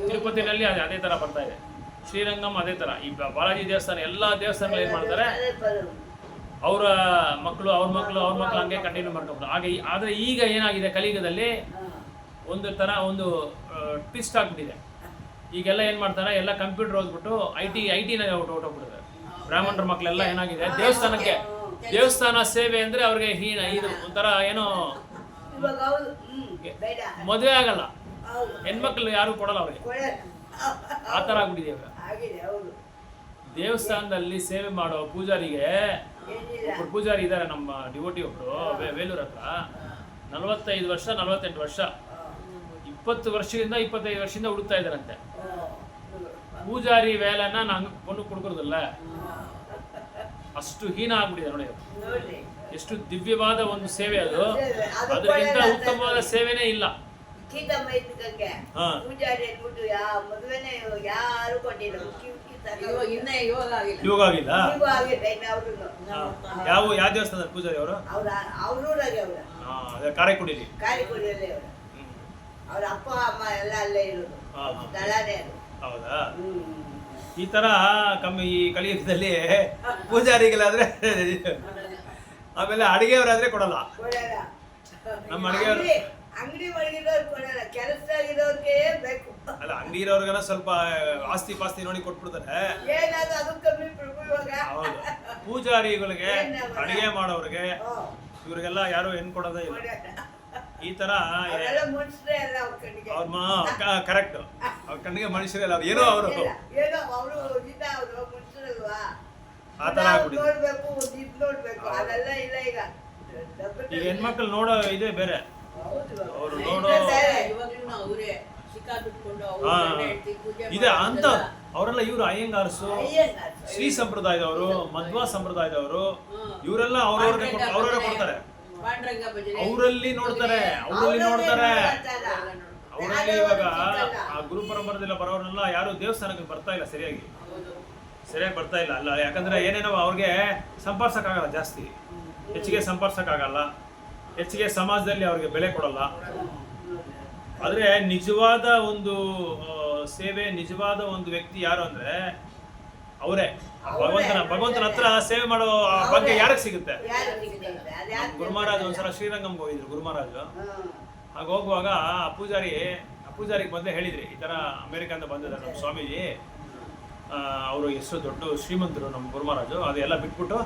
ತಿರುಪತಿನಲ್ಲಿ ಅದೇ ಥರ ಬರ್ತಾ ಇದೆ, ಶ್ರೀರಂಗಂ ಅದೇ ಥರ, ಈ ಬಾಲಾಜಿ ದೇವಸ್ಥಾನ ಎಲ್ಲ ದೇವಸ್ಥಾನಗಳು ಏನು ಮಾಡ್ತಾರೆ, ಅವರ ಮಕ್ಕಳು ಹಂಗೆ ಕಂಟಿನ್ಯೂ ಮಾಡ್ಕೊಂಡು. ಆದರೆ ಈಗ ಏನಾಗಿದೆ, ಕಲಿಯುಗದಲ್ಲಿ ಒಂದು ಟ್ವಿಸ್ಟ್ ಆಗ್ಬಿಟ್ಟಿದೆ. ಈಗೆಲ್ಲ ಏನು ಮಾಡ್ತಾರೆ, ಎಲ್ಲ ಕಂಪ್ಯೂಟರ್ ಓದ್ಬಿಟ್ಟು ಐಟಿನಾಗ ಹೊಟ್ಟೋಗ್ಬಿಡ್ತಾರೆ. ಬ್ರಾಹ್ಮಣರ ಮಕ್ಕಳೆಲ್ಲ ಏನಾಗಿದೆ, ದೇವಸ್ಥಾನ ಸೇವೆ ಅಂದರೆ ಅವ್ರಿಗೆ ಇದು ಒಂಥರ ಏನೋ, ಮದುವೆ ಆಗಲ್ಲ, ಹೆಣ್ಮಕ್ಳು ಯಾರು ಕೊಡಲ್ಲ ಅವ್ರಿಗೆ, ಆ ಥರ ಆಗ್ಬಿಟ್ಟಿದೆ ಇವಾಗ. ದೇವಸ್ಥಾನದಲ್ಲಿ ಸೇವೆ ಮಾಡೋ ಪೂಜಾರಿಗೆ, ಒಬ್ರು ಪೂಜಾರಿ ಇದ್ದಾರೆ ನಮ್ಮ ಡಿವೋಟಿ ಒಬ್ರು, ಬೇಲೂರು ಹತ್ರ, 45 ವರ್ಷ 48 ವರ್ಷ 20 ವರ್ಷದಿಂದ 25 ವರ್ಷದಿಂದ ಹುಡುಕ್ತಾ ಇದ್ದಾರಂತೆ. ಪೂಜಾರಿ ವೇಲನ್ನ ನಾನು ಕೊಂಡು ಕುಡ್ಕೊಡೋದಿಲ್ಲ, ಅಷ್ಟು ಹೀನ ಆಗ್ಬಿಟ್ಟಿದೆ ನೋಡಿ. ಎಷ್ಟು ದಿವ್ಯವಾದ ಒಂದು ಸೇವೆ ಅದು, ಅದಕ್ಕಿಂತ ಉತ್ತಮವಾದ ಸೇವೆನೇ ಇಲ್ಲ. ಇವಾಗ ಆಗಿಲ್ಲ. ಯಾವ ದೇವಸ್ಥಾನದ ಪೂಜಾರಿ ಅವರು? ಕಾரைக்குடிಲಿ. ಅವ್ರ ಅಪ್ಪ ಅಮ್ಮ ಎಲ್ಲ ಅಲ್ಲೇ ಇರೋದು, ಹೌದಾ? ಈ ತರ ಈ ಕಲಿಯುಗದಲ್ಲಿ ಪೂಜಾರಿಗಳಾದ್ರೆ, ಆಮೇಲೆ ಅಡಿಗೆಯವರಾದ್ರೆ ಕೊಡಲ್ಲ. ನಮ್ಮ ಅಡಿಗೆಯವರು ಅಂಗಡಿ ಒಳಗಿರೋರು ಕೊಡಲ್ಲ, ಕೆಲಸದಾಗಿರೋರ್ಗೆ ಬೇಕು. ಅಲ್ಲ, ಅಂಗಡಿ ಇರೋರ್ಗನ ಸ್ವಲ್ಪ ಆಸ್ತಿ ಪಾಸ್ತಿ ನೋಡಿ ಕೊಟ್ಬಿಡ್ತಾರೆ. ಏನಾದ್ರು ಅದು ಕಮ್ಮಿ ಇವಾಗ. ಹೌದು, ಪೂಜಾರಿಗಳಿಗೆ, ಅಡಿಗೆ ಮಾಡೋರಿಗೆ, ಇವ್ರಿಗೆಲ್ಲ ಯಾರು ಹೆಣ್ ಕೊಡೋದೇ ಇಲ್ಲ. ಈ ತರ ಕರೆಕ್ಟ್, ಅವ್ರ ಕಣ್ಣಿಗೆ ಮನುಷ್ಯರೇ ಅಲ್ಲ, ಏನೋ ಅವರು ಆ ತರ ಆಗ್ಬಿಟ್ಟಿದೆ. ಈಗ ಹೆಣ್ಮಕ್ಳು ನೋಡೋ ಇದೇ ಬೇರೆ, ಅವರು ನೋಡೋ ಇದೆ ಅಂತ. ಅವರೆಲ್ಲ ಇವರು ಅಯ್ಯಂಗಾರ್ಸು, ಶ್ರೀ ಸಂಪ್ರದಾಯದವರು, ಮಧ್ವಾ ಸಂಪ್ರದಾಯದವರು, ಇವರೆಲ್ಲ ಅವ್ರವ್ರೇ ಕೊಡ್ತಾರೆ. ಅವರಲ್ಲಿ ನೋಡ್ತಾರೆ. ಅವರಲ್ಲಿ ಇವಾಗ ಆ ಗುರು ಪರಂಪರೆಲ್ಲ ಬರೋರೆಲ್ಲ ಯಾರು ದೇವಸ್ಥಾನಕ್ಕೆ ಬರ್ತಾ ಇಲ್ಲ, ಸರಿಯಾಗಿ ಬರ್ತಾ ಇಲ್ಲ. ಅಲ್ಲ, ಯಾಕಂದ್ರೆ ಏನೇನೋ ಅವ್ರಿಗೆ ಸಂಪಾದಿಸಕ್ಕಾಗಲ್ಲ, ಜಾಸ್ತಿ ಹೆಚ್ಚಿಗೆ ಸಂಪಾದಿಸಕ್ಕಾಗಲ್ಲ, ಹೆಚ್ಚಿಗೆ ಸಮಾಜದಲ್ಲಿ ಅವ್ರಿಗೆ ಬೆಲೆ ಕೊಡಲ್ಲ. ಆದ್ರೆ ನಿಜವಾದ ಒಂದು ಸೇವೆ, ನಿಜವಾದ ಒಂದು ವ್ಯಕ್ತಿ ಯಾರು ಅಂದ್ರೆ ಅವರೇ. ಭಗವಂತನ ಹತ್ರ ಸೇವೆ ಮಾಡೋ ಬಗ್ಗೆ ಯಾರಿಗೆ ಸಿಗುತ್ತೆ? ಗುರುಮಹಾರಾಜ್ ಒಂದ್ಸಲ ಶ್ರೀರಂಗಂಗೆ ಹೋಗಿದ್ರು. ಗುರುಮಹಾರಾಜ್ ಆಗ ಹೋಗುವಾಗ ಆ ಪೂಜಾರಿಗೆ ಮೊದಲೇ ಹೇಳಿದ್ರಿ ಈ ಥರ ಅಮೇರಿಕಾದಿಂದ ಬಂದಿದ್ದಾರೆ ನಮ್ಮ ಸ್ವಾಮೀಜಿ, ಅವರು ಎಷ್ಟು ದೊಡ್ಡ ಶ್ರೀಮಂತರು ನಮ್ಮ ಗುರುಮಹಾರಾಜು, ಅದೆಲ್ಲ ಬಿಟ್ಬಿಟ್ಟು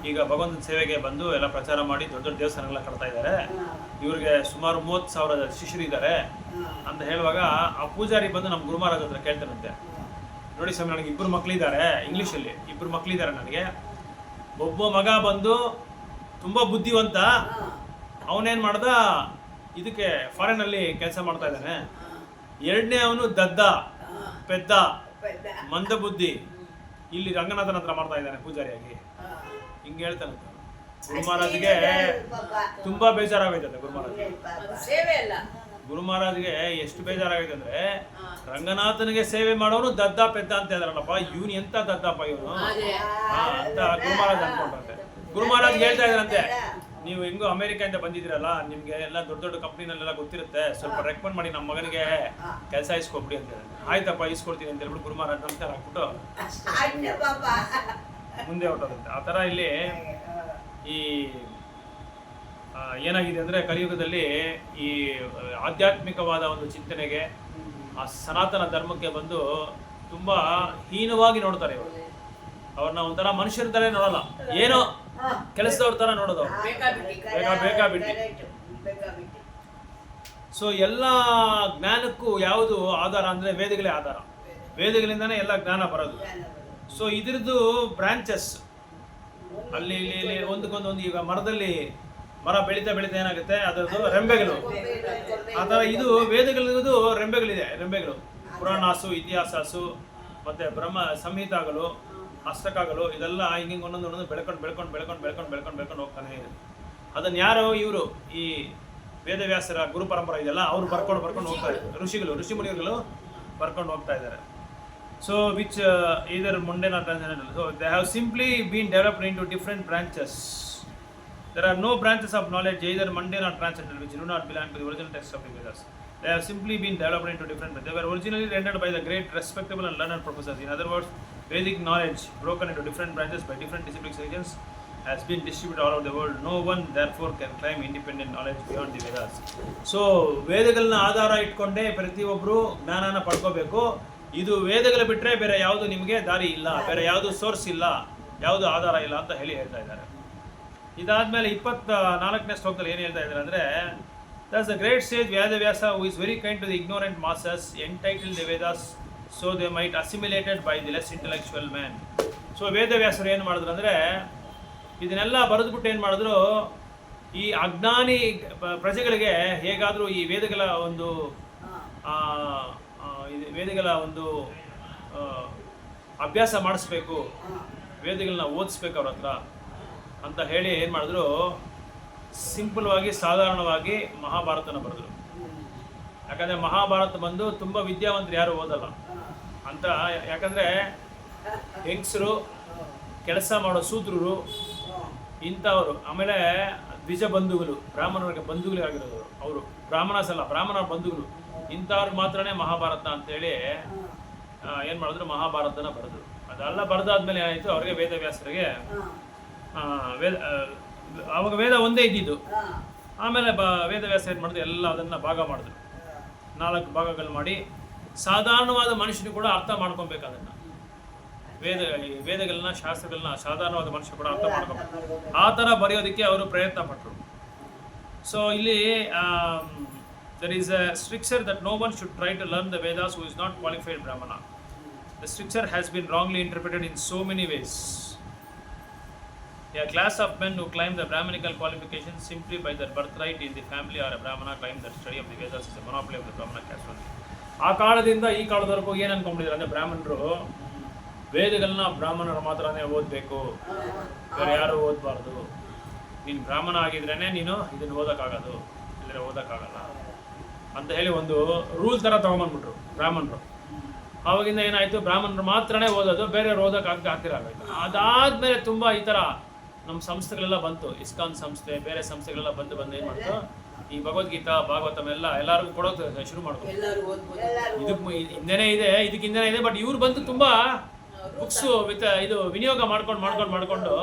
ಈಗ ಭಗವಂತನ ಸೇವೆಗೆ ಬಂದು ಎಲ್ಲ ಪ್ರಚಾರ ಮಾಡಿ ದೊಡ್ಡ ದೊಡ್ಡ ದೇವಸ್ಥಾನಗಳೆಲ್ಲ ಕಟ್ತಾ ಇದ್ದಾರೆ, ಇವ್ರಿಗೆ ಸುಮಾರು 30,000 ಶಿಷ್ಯರಿದ್ದಾರೆ ಅಂತ ಹೇಳುವಾಗ ಆ ಪೂಜಾರಿ ಬಂದು ನಮ್ಮ ಗುರುಮಹಾರಾಜ್ ಹತ್ರ ಕೇಳ್ತಾನಂತೆ, ನೋಡಿ ಸ್ವಾಮಿ ನನಗೆ 2 ಮಕ್ಕಳಿದ್ದಾರೆ, ಇಂಗ್ಲೀಷಲ್ಲಿ 2 ಮಕ್ಕಳಿದ್ದಾರೆ ನನಗೆ, ಒಬ್ಬ ಮಗ ಬಂದು ತುಂಬ ಬುದ್ಧಿವಂತ, ಅವನೇನು ಮಾಡ್ದ ಇದಕ್ಕೆ ಫಾರಿನಲ್ಲಿ ಕೆಲಸ ಮಾಡ್ತಾ ಇದ್ದಾನೆ, ಎರಡನೇ ಅವನು ದದ್ದ ಪೆದ್ದ ಮಂದ ಬುದ್ಧಿ, ಇಲ್ಲಿ ರಂಗನಾಥನ ಹತ್ರ ಮಾಡ್ತಾ ಇದ್ದಾನೆ ಪೂಜಾರಿಯಾಗಿ. ಹಿಂಗೆ ಹೇಳ್ತಾನಂತ ಗುರುಮಹಾರಾಜ್ಗೆ ತುಂಬಾ ಬೇಜಾರಾಗೈತೆ. ಗುರುಮಹಾರಾಜ್ಗೆ ಎಷ್ಟು ಬೇಜಾರಾಗೈತೆ ಅಂದ್ರೆ, ರಂಗನಾಥನಿಗೆ ಸೇವೆ ಮಾಡೋನು ದದ್ದ ಪೆದ್ದ ಅಂತ ಹೇಳಿದ್ರಲ್ಲಪ್ಪ, ಇವನು ಎಂತ ದದ್ದಪ್ಪ ಇವನು ಅಂತ ಗುರುಮಹಾರಾಜ್ ಅನ್ಕೊಂಡ್ರಂತೆ. ಗುರುಮಹಾರಾಜ್ ಹೇಳ್ತಾ ಇದ್ರಂತೆ, ನೀವು ಹೆಂಗೋ ಅಮೆರಿಕದಿಂದ ಬಂದಿದ್ದೀರಲ್ಲ, ನಿಮ್ಗೆ ಎಲ್ಲ ದೊಡ್ಡ ದೊಡ್ಡ ಕಂಪ್ನಿನಲ್ಲೆಲ್ಲ ಗೊತ್ತಿರುತ್ತೆ, ಸ್ವಲ್ಪ ರೆಕಮೆಂಡ್ ಮಾಡಿ ನಮ್ಮ ಮಗನಿಗೆ ಕೆಲಸ ಇಸ್ಕೊಬಿಡಿ ಅಂತ ಹೇಳಿ. ಆಯ್ತಪ್ಪ ಇಸ್ಕೊಡ್ತೀನಿ ಅಂತ ಹೇಳ್ಬಿಟ್ಟು ಗುರುಮಹಾರಾಜ್ ನಮಸ್ಕಾರ ಹಾಕ್ಬಿಟ್ಟು ಮುಂದೆ ಹೊರಟದಂತೆ. ಆ ಥರ ಇಲ್ಲಿ ಈ ಏನಾಗಿದೆ ಅಂದರೆ, ಕಲಿಯುಗದಲ್ಲಿ ಈ ಆಧ್ಯಾತ್ಮಿಕವಾದ ಒಂದು ಚಿಂತನೆಗೆ, ಆ ಸನಾತನ ಧರ್ಮಕ್ಕೆ ಬಂದು ತುಂಬ ಹೀನವಾಗಿ ನೋಡ್ತಾರೆ ಇವರು. ಅವ್ರನ್ನ ಒಂಥರ ಮನುಷ್ಯರ ಥರ ನೋಡಲ್ಲ, ಏನೋ ಕೆಲಸದವ್ರ ಥರ ನೋಡೋದು, ಬೇಕಾಬಿಟ್ಟಿ. ಸೊ ಎಲ್ಲ ಜ್ಞಾನಕ್ಕೂ ಯಾವುದು ಆಧಾರ ಅಂದರೆ ವೇದಗಳೇ ಆಧಾರ, ವೇದಗಳಿಂದನೇ ಎಲ್ಲ ಜ್ಞಾನ ಬರೋದು. ಸೊ ಇದ್ರದ್ದು ಬ್ರಾಂಚಸ್ ಅಲ್ಲಿ ಇಲ್ಲಿ ಒಂದಕ್ಕೊಂದು, ಈಗ ಮರದಲ್ಲಿ ಮರ ಬೆಳೀತಾ ಏನಾಗುತ್ತೆ ಅದರದ್ದು ರೆಂಬೆಗಳು, ಆ ಥರ ಇದು ವೇದಗಳದ್ದು ರೆಂಬೆಗಳು, ಪುರಾಣಾಸು, ಇತಿಹಾಸು, ಮತ್ತೆ ಬ್ರಹ್ಮ ಸಂಹಿತಾಗಳು, ಅಷ್ಟಕಗಳು, ಇದೆಲ್ಲ ಹಿಂಗೆ ಒಂದೊಂದು ಬೆಳ್ಕೊಂಡು ಹೋಗ್ತಾನೆ ಇದೆ. ಅದನ್ನು ಯಾರು ಇವರು ಈ ವೇದವ್ಯಾಸರ ಗುರು ಪರಂಪರೆ ಇದೆಯಲ್ಲ, ಅವರು ಬರ್ಕೊಂಡು ಹೋಗ್ತಾ ಇದ್ದಾರೆ, ಋಷಿ ಮುನಿಗಳು ಬರ್ಕೊಂಡು ಹೋಗ್ತಾ ಇದ್ದಾರೆ. So which either mundane or transcendental, so they have simply been developed into different branches. There are no branches of knowledge either mundane or transcendental which do not belong to the original text of the Vedas. They have simply been developed into different. They were originally rendered by the great, respectable and learned professors. In other words, Vedic knowledge broken into different branches by different disciplic regions has been distributed all over the world. No one therefore can claim independent knowledge beyond the Vedas. So ವೇದಗಳನ್ನ ಆಧಾರ ಇಟ್ಕೊಂಡೇ ಪ್ರತಿಯೊಬ್ಬರು ಜ್ಞಾನನ ಪಡ್ಕೋಬೇಕು. ಇದು ವೇದಗಳ ಬಿಟ್ಟರೆ ಬೇರೆ ಯಾವುದು ನಿಮಗೆ ದಾರಿ ಇಲ್ಲ, ಬೇರೆ ಯಾವುದು ಸೋರ್ಸ್ ಇಲ್ಲ, ಯಾವುದು ಆಧಾರ ಇಲ್ಲ ಅಂತ ಹೇಳ್ತಾ ಇದ್ದಾರೆ. ಇದಾದ್ಮೇಲೆ 24ನೇ ಶ್ಲೋಕದಲ್ಲಿ ಏನು ಹೇಳ್ತಾ ಇದ್ದಾರೆ ಅಂದರೆ, Thus the great sage Vyasa who is very kind to the ignorant masses entitled the Vedas so they might assimilated by the less intellectual man. So ವೇದವ್ಯಾಸರು ಏನು ಮಾಡಿದ್ರು ಅಂದರೆ, ಇದನ್ನೆಲ್ಲ ಬರೆದ್ಬಿಟ್ಟು ಏನು ಮಾಡಿದ್ರು, ಈ ಅಜ್ಞಾನಿ ಪ್ರಜೆಗಳಿಗೆ ಹೇಗಾದರೂ ಈ ವೇದಗಳ ಒಂದು ಅಭ್ಯಾಸ ಮಾಡಿಸ್ಬೇಕು, ವೇದಗಳನ್ನ ಓದಿಸ್ಬೇಕು ಅವ್ರ ಹತ್ರ ಅಂತ ಹೇಳಿ ಏನು ಮಾಡಿದ್ರು, ಸಿಂಪಲ್ವಾಗಿ ಸಾಧಾರಣವಾಗಿ ಮಹಾಭಾರತನ ಬರೆದ್ರು. ಯಾಕಂದರೆ ಮಹಾಭಾರತ ಬಂದು ತುಂಬ ವಿದ್ಯಾವಂತರು ಯಾರು ಓದಲ್ಲ ಅಂತ, ಯಾಕಂದರೆ ಹೆಂಗಸರು, ಕೆಲಸ ಮಾಡೋ ಸೂತ್ರರು ಇಂಥವರು, ಆಮೇಲೆ ದ್ವಿಜ ಬಂಧುಗಳು, ಬ್ರಾಹ್ಮಣರಿಗೆ ಬಂಧುಗಳಾಗಿರೋದು ಅವರು, ಬ್ರಾಹ್ಮಣರ ಬಂಧುಗಳು, ಇಂಥವ್ರಿಗೆ ಮಾತ್ರನೇ ಮಹಾಭಾರತ ಅಂತೇಳಿ ಏನು ಮಾಡಿದ್ರು, ಮಹಾಭಾರತನ ಬರೆದ್ರು. ಅದೆಲ್ಲ ಬರೆದಾದ್ಮೇಲೆ ಏನಾಯಿತು, ಅವ್ರಿಗೆ ವೇದವ್ಯಾಸರಿಗೆ ಅವಾಗ ವೇದ ಒಂದೇ ಇದ್ದಿದ್ದು. ಆಮೇಲೆ ವೇದವ್ಯಾಸ ಏನು ಮಾಡಿದ್ರು, ಎಲ್ಲ ಅದನ್ನು ಭಾಗ ಮಾಡಿದ್ರು, 4 ಭಾಗಗಳು ಮಾಡಿ ಸಾಧಾರಣವಾದ ಮನುಷ್ಯನು ಕೂಡ ಅರ್ಥ ಮಾಡ್ಕೊಬೇಕು ಅದನ್ನು, ವೇದಗಳನ್ನ ಶಾಸ್ತ್ರಗಳನ್ನ ಸಾಧಾರಣವಾದ ಮನುಷ್ಯ ಕೂಡ ಅರ್ಥ ಮಾಡ್ಕೊಬೇಕು. ಆ ಥರ ಬರೆಯೋದಕ್ಕೆ ಅವರು ಪ್ರಯತ್ನ ಪಟ್ಟರು. ಸೊ ಇಲ್ಲಿ there is a stricture that no one should try to learn the Vedas who is not qualified Brahmana. The stricture has been wrongly interpreted in so many ways. A class of men who claim the Brahmanical qualifications simply by their birthright in the family or a Brahmana claim that study of the Vedas is a monopoly of the Brahmana caste only. ಆ ಕಾಲದಿಂದ ಈ ಕಾಲದವರೆಗೂ ಏನು ಅನ್ಕೊಂಡ್ಬಿಟ್ಟಿದ್ದಾರೆ ಅಂದರೆ, ಬ್ರಾಹ್ಮಣರು ವೇದಗಳನ್ನ ಬ್ರಾಹ್ಮಣರು ಮಾತ್ರನೇ ಓದಬೇಕು, ಬೇರೆ ಯಾರು ಓದಬಾರ್ದು, ನೀನು ಬ್ರಾಹ್ಮಣ ಆಗಿದ್ರೇ ನೀನು ಇದನ್ನು ಓದೋಕ್ಕಾಗೋದು, ಇಲ್ಲದ್ರೆ ಓದೋಕ್ಕಾಗಲ್ಲ ಅಂತ ಹೇಳಿ ಒಂದು ರೂಲ್ ಥರ ತೊಗೊಂಬಂದ್ಬಿಟ್ರು ಬ್ರಾಹ್ಮಣರು. ಆವಾಗಿಂದ ಏನಾಯಿತು, ಬ್ರಾಹ್ಮಣರು ಮಾತ್ರನೇ ಓದೋದು, ಬೇರೆಯವ್ರು ಓದೋಕ್ಕಾಗದೆ ಆಗ್ತಿರಾಗೈತೆ. ಅದಾದಮೇಲೆ ತುಂಬ ಈ ಥರ ನಮ್ಮ ಸಂಸ್ಥೆಗಳೆಲ್ಲ ಬಂತು, ಇಸ್ಕಾನ್ ಸಂಸ್ಥೆ, ಬೇರೆ ಸಂಸ್ಥೆಗಳೆಲ್ಲ ಬಂದು ಏನು ಮಾಡ್ತು, ಈ ಭಗವದ್ಗೀತಾ, ಭಾಗವತಂ ಎಲ್ಲರಿಗೂ ಕೊಡೋದು ಶುರು ಮಾಡ್ತಾರೆ. ಇದಕ್ಕಿಂದನೇ ಇದೆ, ಬಟ್ ಇವ್ರು ಬಂದು ತುಂಬ ಬುಕ್ಸು ಇದು ವಿನಿಯೋಗ ಮಾಡ್ಕೊಂಡು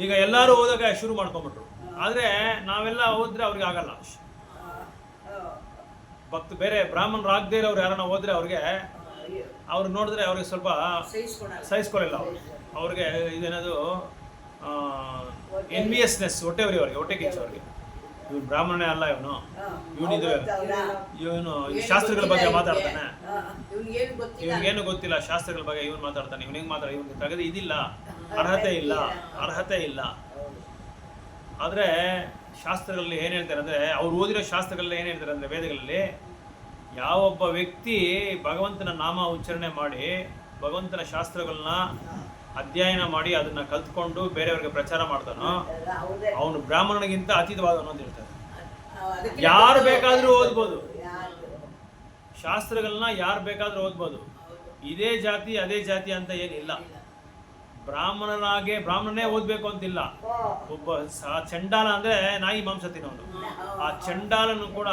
ಈಗ ಎಲ್ಲರೂ ಓದೋಕೆ ಶುರು ಮಾಡ್ಕೊಂಡ್ಬಿಟ್ರು. ಆದರೆ ನಾವೆಲ್ಲ ಓದಿದ್ರೆ ಅವ್ರಿಗೆ ಆಗಲ್ಲ. ಬೇರೆ ಬ್ರಾಹ್ಮಣರಾಗದೇ ಇರೋರು ಯಾರನ್ನ ಹೋದ್ರೆ ಅವ್ರಿಗೆ ಅವ್ರು ನೋಡಿದ್ರೆ ಅವ್ರಿಗೆ ಸ್ವಲ್ಪ ಸಹಿಸ್ಕೊಳ್ಳಿಲ್ಲ ಅವ್ರಿಗೆ ಇದೇನದು ಎನ್ವಿಯಸ್ನೆಸ್ ಹೊಟ್ಟೆ ಕಿಚ್ಚು ಅವ್ರಿಗೆ. ಇವನು ಬ್ರಾಹ್ಮಣನೇ ಅಲ್ಲ, ಇವನು ಶಾಸ್ತ್ರಗಳ ಬಗ್ಗೆ ಮಾತಾಡ್ತಾನೆ, ಇವ್ನಿಗೇನು ಗೊತ್ತಿಲ್ಲ ಶಾಸ್ತ್ರಗಳ ಬಗ್ಗೆ. ಇವನು ಮಾತಾಡ್ತಾನೆ, ಇವನಿಗೆ ಮಾತಾಡ, ಇವ್ನಿಗೆ ತಗದು ಇದಿಲ್ಲ, ಅರ್ಹತೆ ಇಲ್ಲ. ಆದ್ರೆ ಶಾಸ್ತ್ರಗಳಲ್ಲಿ ಏನ್ ಹೇಳ್ತಾರೆ ಅಂದ್ರೆ, ಅವ್ರು ಓದಿರೋ ಶಾಸ್ತ್ರಗಳಲ್ಲಿ ಏನ್ ಹೇಳ್ತಾರೆ ಅಂದ್ರೆ, ವೇದಗಳಲ್ಲಿ ಯಾವೊಬ್ಬ ವ್ಯಕ್ತಿ ಭಗವಂತನ ನಾಮ ಉಚ್ಚಾರಣೆ ಮಾಡಿ ಭಗವಂತನ ಶಾಸ್ತ್ರಗಳನ್ನ ಅಧ್ಯಯನ ಮಾಡಿ ಅದನ್ನ ಕಲ್ತ್ಕೊಂಡು ಬೇರೆಯವ್ರಿಗೆ ಪ್ರಚಾರ ಮಾಡ್ತಾನೋ ಅವನು ಬ್ರಾಹ್ಮಣನಿಗಿಂತ ಅತೀತವಾದವನು ಅಂತ ಹೇಳ್ತಾರೆ. ಯಾರು ಬೇಕಾದ್ರೂ ಓದ್ಬೋದು ಶಾಸ್ತ್ರಗಳನ್ನ, ಯಾರು ಬೇಕಾದ್ರೂ ಓದ್ಬೋದು. ಇದೇ ಜಾತಿ ಅದೇ ಜಾತಿ ಅಂತ ಏನಿಲ್ಲ. ಬ್ರಾಹ್ಮಣನೇ ಓದ್ಬೇಕು ಅಂತಿಲ್ಲ. ಒಬ್ಬ ಚಂಡಾಲ ಅಂದ್ರೆ ನಾಯಿ ಮಾಂಸ ತಿನ್ನೋನು, ಆ ಚಂಡಾಲನು ಕೂಡ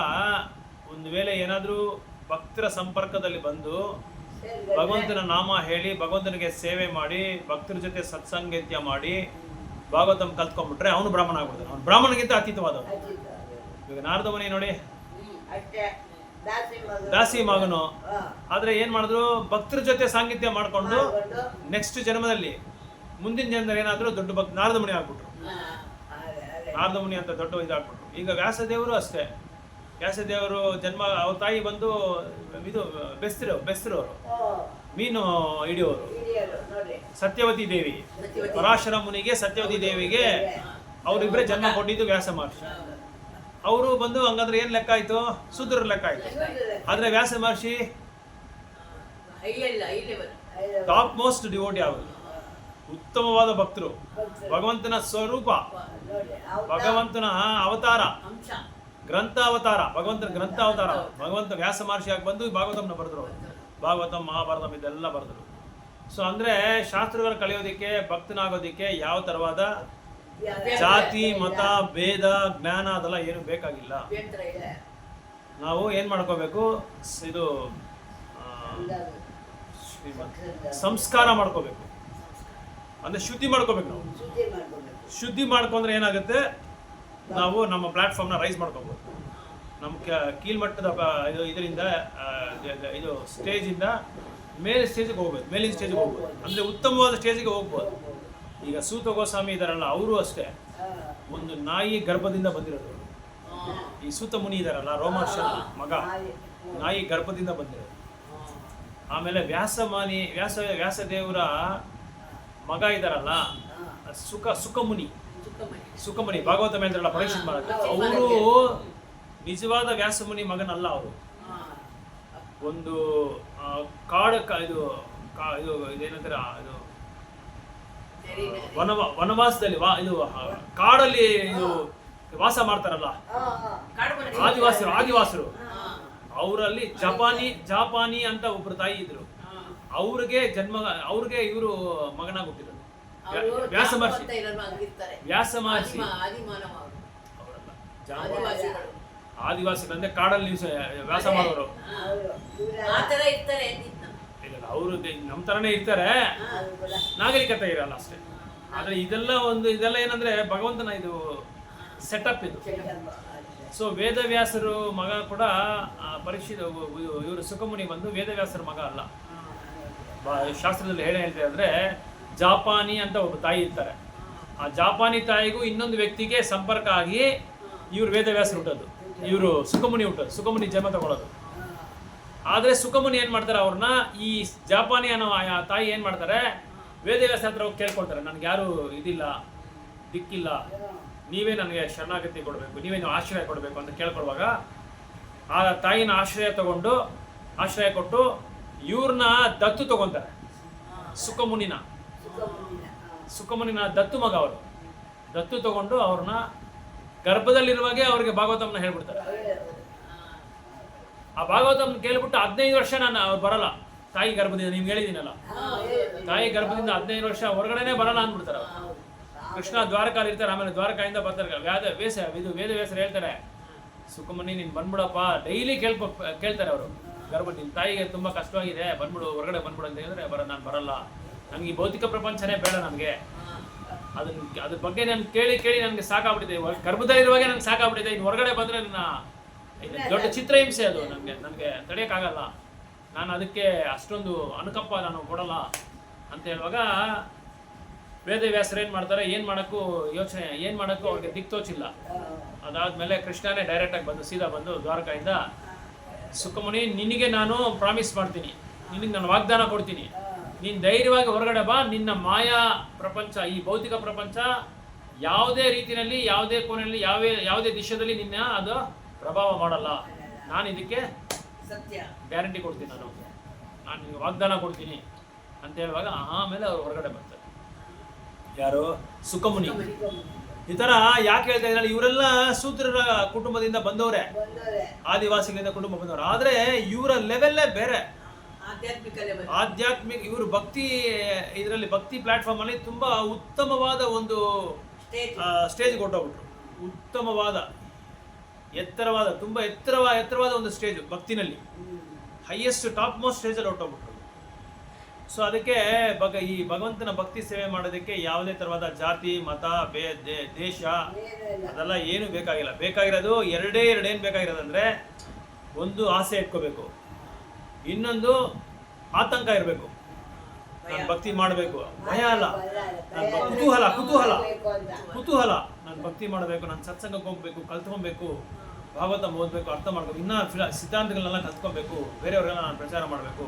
ಒಂದು ವೇಳೆ ಏನಾದ್ರೂ ಭಕ್ತರ ಸಂಪರ್ಕದಲ್ಲಿ ಬಂದು ಭಗವಂತನ ನಾಮ ಹೇಳಿ ಭಗವಂತನಿಗೆ ಸೇವೆ ಮಾಡಿ ಭಕ್ತರ ಜೊತೆ ಸತ್ಸಂಗತ್ಯ ಮಾಡಿ ಭಾಗವತಂ ಕಲ್ತ್ಕೊಂಡ್ಬಿಟ್ರೆ ಅವನು ಬ್ರಾಹ್ಮಣ ಆಗ್ಬಿಡ್ತಾನೆ. ಅವನು ಬ್ರಾಹ್ಮಣಗಿಂತ ಅತೀತವಾದವನು. ಈಗ ನಾರದ ಮುನಿ ನೋಡಿ, ದಾಸಿ ಮಗನು, ಆದ್ರೆ ಏನ್ ಮಾಡಿದ್ರು, ಭಕ್ತರ ಜೊತೆ ಸಾಂಗತ್ಯ ಮಾಡ್ಕೊಂಡು ನೆಕ್ಸ್ಟ್ ಜನ್ಮದಲ್ಲಿ ಮುಂದಿನ ಜನ್ಮದಲ್ಲಿ ಏನಾದ್ರು ದೊಡ್ಡ ನಾರದ ಮುನಿ ಆಗ್ಬಿಟ್ರು. ನಾರದ ಮುನಿ ಅಂತ ದೊಡ್ಡ ಇದಾಗ್ಬಿಟ್ರು. ಈಗ ವ್ಯಾಸದೇವರು ಅಷ್ಟೇ. ವ್ಯಾಸದೇವರು ಜನ್ಮ, ಅವ್ರ ತಾಯಿ ಬಂದು ಇದು ಬೆಸ್ತರು ಅವರು, ಮೀನು ಹಿಡಿಯೋರು. ಸತ್ಯವತಿ ದೇವಿ, ಪರಾಶರ ಮುನಿಗೆ ಸತ್ಯವತಿ ದೇವಿಗೆ ಅವರಿಬ್ಬರೇ ಜನ್ಮ ಕೊಟ್ಟಿದ್ದು ವ್ಯಾಸ ಮಹರ್ಷಿ. ಅವರು ಬಂದು ಹಂಗಂದ್ರೆ ಏನ್ ಲೆಕ್ಕ ಆಯ್ತು, ಶೂದ್ರರ ಲೆಕ್ಕ ಆಯ್ತು. ಆದ್ರೆ ವ್ಯಾಸ ಮಹರ್ಷಿ ಟಾಪ್ ಮೋಸ್ಟ್ ಡಿವೋಟಿ ಅವರು, ಉತ್ತಮವಾದ ಭಕ್ತರು, ಭಗವಂತನ ಸ್ವರೂಪ, ಭಗವಂತನ ಅವತಾರ, ಗ್ರಂಥಾವತಾರ, ಭಗವಂತನ ಗ್ರಂಥಾವತಾರ. ಭಗವಂತ ವ್ಯಾಸ ಮಹರ್ಷಿಯಾಗಿ ಬಂದು ಭಾಗವತಂನ ಬರೆದ್ರು, ಭಾಗವತಂ ಮಹಾಭಾರತಂ ಇದೆಲ್ಲ ಬರೆದ್ರು. ಸೊ ಅಂದ್ರೆ ಶಾಸ್ತ್ರಗಳು ಕಲಿಯೋದಿಕ್ಕೆ, ಭಕ್ತನಾಗೋದಿಕ್ಕೆ ಯಾವ ತರವಾದ ಜಾತಿ ಮತ ಭೇದ ಜ್ಞಾನ ಅದೆಲ್ಲ ಏನು ಬೇಕಾಗಿಲ್ಲ. ನಾವು ಏನ್ ಮಾಡ್ಕೋಬೇಕು, ಇದು ಸಂಸ್ಕಾರ ಮಾಡ್ಕೋಬೇಕು, ಅಂದ್ರೆ ಶುದ್ಧಿ ಮಾಡ್ಕೋಬೇಕು. ನಾವು ಶುದ್ಧಿ ಮಾಡ್ಕೊಂಡ್ರೆ ಏನಾಗುತ್ತೆ, ನಾವು ನಮ್ಮ ಪ್ಲಾಟ್ಫಾರ್ಮ್ನ ರೈಸ್ ಮಾಡ್ಕೋಬಹುದು. ನಮ್ಮ ಕೀಳ್ಮಟ್ಟದ ಇದರಿಂದ ಇದು ಸ್ಟೇಜಿಂದ ಮೇಲೆ ಸ್ಟೇಜಿಗೆ ಹೋಗ್ಬೋದು, ಮೇಲಿನ ಸ್ಟೇಜಿಗೆ ಹೋಗ್ಬೋದು, ಅಂದರೆ ಉತ್ತಮವಾದ ಸ್ಟೇಜಿಗೆ ಹೋಗ್ಬೋದು. ಈಗ ಸೂತ ಗೋಸ್ವಾಮಿ ಇದಾರಲ್ಲ, ಅವರು ಅಷ್ಟೇ ಒಂದು ನಾಯಿ ಗರ್ಭದಿಂದ ಬಂದಿರೋದು. ಈ ಸೂತ ಮುನಿ ಇದಾರಲ್ಲ, ರೋಮಹರ್ಷ ಮಗ, ನಾಯಿ ಗರ್ಭದಿಂದ ಬಂದಿರೋದು. ಆಮೇಲೆ ವ್ಯಾಸದೇವರ ಮಗ ಇದಾರಲ್ಲ, ಸುಖಮುನಿ ಭಾಗವತ ಮೇಂದ್ರಲ್ಲ ಪರೀಕ್ಷಿತ್ ಮಾಡಕ್ಕೆ, ಅವರು ನಿಜವಾದ ವ್ಯಾಸಮುನಿ ಮಗನಲ್ಲ. ಅವರು ಒಂದು ಇದೇನಂತಾರೆ, ಇದು ವನವಾಸದಲ್ಲಿ ಇದು ಕಾಡಲ್ಲಿ ಇದು ವಾಸ ಮಾಡ್ತಾರಲ್ಲ ಆದಿವಾಸರು, ಅವರಲ್ಲಿ ಜಾಪಾನಿ ಅಂತ ಒಬ್ರು ತಾಯಿ ಇದ್ರು. ಅವ್ರಿಗೆ ಇವರು ಮಗನಾಗಿ ಹುಟ್ಟಿದ್ರು. ವ್ಯಾಸ ಮಹರ್ಷಿ ಅವರಲ್ಲ, ಆದಿವಾಸಿಗಳು ಅಂದ್ರೆ ಕಾಡಲ್ಲಿ ವ್ಯಾಸ ಮಾಡೋರು. ಇಲ್ಲ, ಅವರು ನಮ್ಮ ತರನೇ ಇರ್ತಾರೆ, ನಾಗರಿಕತೆ ಇರಲ್ಲ ಅಷ್ಟೇ. ಆದ್ರೆ ಇದೆಲ್ಲ ಏನಂದ್ರೆ ಭಗವಂತನ ಇದು ಸೆಟಪ್ ಇದು. ಸೊ ವೇದವ್ಯಾಸರು ಮಗ ಕೂಡ ಪರೀಕ್ಷಿತ, ಇವರು ಸುಖಮುನಿ ಬಂದು ವೇದವ್ಯಾಸರ ಮಗ ಅಲ್ಲ. ಶಾಸ್ತ್ರದಲ್ಲಿ ಹೇಳ್ತಾರೆ ಅಂದ್ರೆ, ಜಾಪಾನಿ ಅಂತ ಒಬ್ಬ ತಾಯಿ ಇರ್ತಾರೆ. ಆ ಜಾಪಾನಿ ತಾಯಿಗೂ ಇನ್ನೊಂದು ವ್ಯಕ್ತಿಗೆ ಸಂಪರ್ಕ ಆಗಿ ಇವ್ರು ವೇದವ್ಯಾಸರು ಹುಟ್ಟೋದು, ಇವರು ಸುಖಮುನಿ ಹುಟ್ಟೋದು, ಸುಖಮುನಿ ಜನ್ಮ ತಗೊಳ್ಳೋದು. ಆದ್ರೆ ಸುಖಮುನಿ ಏನ್ ಮಾಡ್ತಾರೆ, ಅವ್ರನ್ನ ಈ ಜಾಪಾನಿ ಅನ್ನೋ ತಾಯಿ ಏನ್ ಮಾಡ್ತಾರೆ, ವೇದವ್ಯಾಸ ಹತ್ರ ಹೋಗಿ ಕೇಳ್ಕೊಳ್ತಾರೆ, ನನ್ಗೆ ಯಾರು ಇದಿಲ್ಲ, ದಿಕ್ಕಿಲ್ಲ, ನೀವೇ ನನಗೆ ಶರಣಾಗತಿ ಕೊಡಬೇಕು, ನೀವೇನು ಆಶ್ರಯ ಕೊಡಬೇಕು ಅಂತ ಕೇಳ್ಕೊಳ್ವಾಗ ಆ ತಾಯಿನ ಆಶ್ರಯ ಕೊಟ್ಟು ಇವ್ರನ್ನ ದತ್ತು ತಗೊಂತಾರೆ. ಸುಖಮುನಿನ ದತ್ತು ಮಗ ಅವರು. ದತ್ತು ತಗೊಂಡು ಅವ್ರನ್ನ ಗರ್ಭದಲ್ಲಿರುವಾಗೆ ಅವ್ರಿಗೆ ಭಾಗವತಂನ ಹೇಳ್ಬಿಡ್ತಾರೆ. ಆ ಭಾಗವತಂ ಕೇಳ್ಬಿಟ್ಟು 15 ವರ್ಷ ಅವ್ರು ಬರಲ್ಲ ತಾಯಿ ಗರ್ಭದಿಂದ. ನಿಮ್ಗೆ ಹೇಳಿದ್ದೀನಲ್ಲ, ತಾಯಿ ಗರ್ಭದಿಂದ 15 ವರ್ಷ ಹೊರಗಡೆನೆ ಬರಲ್ಲ ಅಂದ್ಬಿಡ್ತಾರೆ. ಕೃಷ್ಣ ದ್ವಾರಕಾಲಿ ಇರ್ತಾರೆ, ಆಮೇಲೆ ದ್ವಾರಕಾಯಿಂದ ಬರ್ತಾರೆ. ವೇದವ್ಯಾಸರು ಹೇಳ್ತಾರೆ, ಸುಖಮುನಿ ನೀನು ಬಂದ್ಬಿಡಪ್ಪ, ಡೈಲಿ ಕೇಳ್ತಾರೆ ಅವರು. ಗರ್ಭ ನಿನ್ನ ತಾಯಿಗೆ ತುಂಬ ಕಷ್ಟವಾಗಿದೆ, ಬಂದ್ಬಿಡು, ಹೊರಗಡೆ ಬಂದ್ಬಿಡು ಅಂತ ಹೇಳಿದ್ರೆ, ನಾನು ಬರಲ್ಲ, ನನಗೆ ಈ ಭೌತಿಕ ಪ್ರಪಂಚನೇ ಬೇಡ, ನನಗೆ ಅದ್ರ ಬಗ್ಗೆ ನಾನು ಕೇಳಿ ನನಗೆ ಸಾಕಾಗ್ಬಿಟ್ಟಿದೆ, ಗರ್ಭದಲ್ಲಿರುವಾಗೆ ನನಗೆ ಸಾಕಾಗ್ಬಿಟ್ಟಿದೆ, ಇನ್ನು ಹೊರಗಡೆ ಬಂದರೆ ನನ್ನ ಇದು ದೊಡ್ಡ ಚಿತ್ರಹಿಂಸೆ ಅದು. ನನಗೆ ತಡೆಯೋಕ್ಕಾಗಲ್ಲ. ನಾನು ಅದಕ್ಕೆ ಅಷ್ಟೊಂದು ಅನುಕಂಪ ನಾನು ಕೊಡಲ್ಲ ಅಂತ ಹೇಳುವಾಗ ವೇದವ್ಯಾಸರು ಏನು ಮಾಡ್ತಾರೆ, ಏನು ಮಾಡೋಕ್ಕೂ ಅವ್ರಿಗೆ ದಿಕ್ತೋಚಿಲ್ಲ. ಅದಾದಮೇಲೆ ಕೃಷ್ಣನೇ ಡೈರೆಕ್ಟಾಗಿ ಸೀದಾ ಬಂದು ದ್ವಾರಕಾಯಿಂದ, ಸುಖಮುನಿ ನಿನಗೆ ನಾನು ಪ್ರಾಮಿಸ್ ಮಾಡ್ತೀನಿ, ನಿನಗೆ ನಾನು ವಾಗ್ದಾನ ಕೊಡ್ತೀನಿ, ನೀನು ಧೈರ್ಯವಾಗಿ ಹೊರಗಡೆ ಬಾ, ನಿನ್ನ ಮಾಯಾ ಪ್ರಪಂಚ, ಈ ಭೌತಿಕ ಪ್ರಪಂಚ ಯಾವುದೇ ರೀತಿಯಲ್ಲಿ, ಯಾವುದೇ ಕೋಣೆಯಲ್ಲಿ, ಯಾವುದೇ ದಿಶದಲ್ಲಿ ನಿನ್ನ ಅದು ಪ್ರಭಾವ ಮಾಡಲ್ಲ. ನಾನು ಇದಕ್ಕೆ ಸತ್ಯ ಗ್ಯಾರಂಟಿ ಕೊಡ್ತೀನಿ, ನಾನು ನಿಮಗೆ ವಾಗ್ದಾನ ಕೊಡ್ತೀನಿ ಅಂತ ಹೇಳುವಾಗ ಆಮೇಲೆ ಅವ್ರು ಹೊರಗಡೆ ಬರ್ತಾರೆ. ಯಾರು? ಸುಖಮುನಿ. ಈ ಥರ ಯಾಕೆ ಹೇಳ್ತಾ ಇದ್ದಾರೆ, ಇವರೆಲ್ಲ ಶೂದ್ರರ ಕುಟುಂಬದಿಂದ ಬಂದವರೇ, ಆದಿವಾಸಿಗಳಿಂದ ಕುಟುಂಬ ಬಂದವರು. ಆದರೆ ಇವರ ಲೆವೆಲ್ಲೇ ಬೇರೆ, ಆಧ್ಯಾತ್ಮಿಕ. ಇವರು ಭಕ್ತಿ ಇದರಲ್ಲಿ ಭಕ್ತಿ ಪ್ಲಾಟ್ಫಾರ್ಮ್ ಅಲ್ಲಿ ತುಂಬಾ ಉತ್ತಮವಾದ ಒಂದು ಸ್ಟೇಜ್ ಕೊಟ್ಟೋಗ್ಬಿಟ್ರು. ಉತ್ತಮವಾದ ಎತ್ತರವಾದ, ತುಂಬಾ ಎತ್ತರವಾದ ಒಂದು ಸ್ಟೇಜ್ ಭಕ್ತಿನಲ್ಲಿ, ಹೈಯೆಸ್ಟ್ ಟಾಪ್ ಮೋಸ್ಟ್ ಸ್ಟೇಜಲ್ಲಿ ಹೊಟ್ಟೋಗ್ಬಿಟ್ರು. ಸೊ ಅದಕ್ಕೆ ಈ ಭಗವಂತನ ಭಕ್ತಿ ಸೇವೆ ಮಾಡೋದಕ್ಕೆ ಯಾವುದೇ ತರವಾದ ಜಾತಿ, ಮತ, ದೇಶ ಅದೆಲ್ಲ ಏನು ಬೇಕಾಗಿಲ್ಲ. ಬೇಕಾಗಿರೋದು ಎರಡೇ ಏನು ಬೇಕಾಗಿರೋದಂದ್ರೆ, ಒಂದು ಆಸೆ ಇಟ್ಕೋಬೇಕು, ಇನ್ನೊಂದು ಆತಂಕ ಇರಬೇಕು. ನಾನು ಭಕ್ತಿ ಮಾಡಬೇಕು, ಭಯ ಅಲ್ಲ, ಕುತೂಹಲ. ನಾನು ಭಕ್ತಿ ಮಾಡಬೇಕು, ನಾನು ಸತ್ಸಂಗಕ್ಕೆ ಹೋಗ್ಬೇಕು, ಕಲ್ತ್ಕೊಬೇಕು, ಭಾಗವತ ಓದಬೇಕು, ಅರ್ಥ ಮಾಡ್ಬೇಕು, ಇನ್ನೂ ಸಿದ್ಧಾಂತಗಳನ್ನೆಲ್ಲ ಕಲ್ತ್ಕೊಬೇಕು, ಬೇರೆಯವ್ರಿಗೆಲ್ಲ ನಾನು ಪ್ರಚಾರ ಮಾಡಬೇಕು,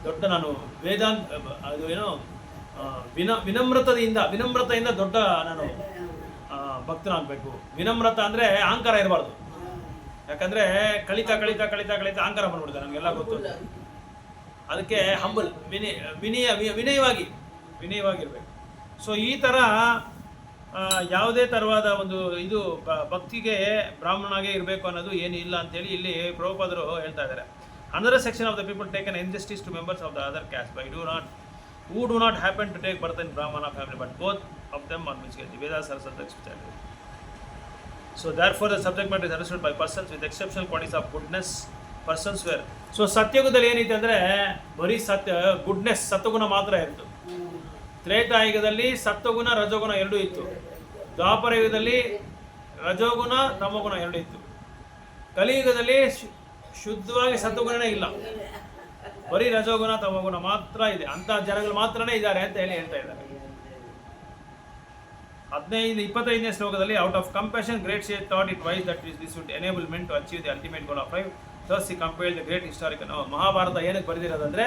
ದೊಡ್ಡ ನಾನು ವೇದಾಂತ ಅದು ಏನೋ ವಿನಮ್ರತೆಯಿಂದ ದೊಡ್ಡ ನಾನು ಭಕ್ತನಾಗಬೇಕು. ವಿನಮ್ರತ ಅಂದರೆ ಅಹಂಕಾರ ಇರಬಾರ್ದು. ಯಾಕಂದರೆ ಕಲಿತಾ ಅಹಂಕಾರ ಬಂದ್ಬಿಡುತ್ತೆ, ನಮಗೆಲ್ಲ ಗೊತ್ತು. ಅದಕ್ಕೆ ಹಂಬಲ್, ವಿನಯವಾಗಿರ್ಬೇಕು. ಸೊ ಈ ಥರ ಯಾವುದೇ ಥರವಾದ ಒಂದು ಇದು ಭಕ್ತಿಗೆ ಬ್ರಾಹ್ಮಣನಾಗೆ ಇರಬೇಕು ಅನ್ನೋದು ಏನು ಇಲ್ಲ ಅಂತೇಳಿ ಇಲ್ಲಿ ಪ್ರಭುಪಾದರು ಹೇಳ್ತಾ ಇದ್ದಾರೆ. Another section of the people take an injustice to members of the other caste who do not happen to take birth in Brahmana family, but both of them are misguided. The Vedas are subject to. So therefore the subject matter is understood by persons with exceptional qualities of goodness. Persons were. So ಸತ್ಯಯುಗದಲ್ಲಿ ಏನೈತೆ ಅಂದರೆ ಬರೀ goodness ಸತ್ವಗುಣ ಮಾತ್ರ ಇತ್ತು. ತ್ರೇತಾಯುಗದಲ್ಲಿ ಸತ್ವಗುಣ ರಜೋಗುಣ ಎರಡೂ ಇತ್ತು. ದ್ವಾಪರ ಯುಗದಲ್ಲಿ ರಜೋಗುಣ ತಮೋಗುಣ ಎರಡೂ ಇತ್ತು. ಕಲಿಯುಗದಲ್ಲಿ ಶುದ್ಧವಾಗಿ ಸತ್ವಗುಣನೇ ಇಲ್ಲ, ಬರೀ ರಜೋಗುಣ ತಮೋಗುಣ ಮಾತ್ರ ಇದೆ. ಅಂತ ಜನಗಳು ಮಾತ್ರನೇ ಇದ್ದಾರೆ ಅಂತ ಹೇಳ್ತಾ ಇದ್ದಾರೆ. 25ನೇ ಶ್ಲೋಕದಲ್ಲಿ, out of compassion great sage thought it wise that this would enable men to achieve the ultimate goal of life. Thus he compared the great historical. Mahabharata ಏನಕ್ಕೆ ಬರೆದಿರೋದಂದ್ರೆ,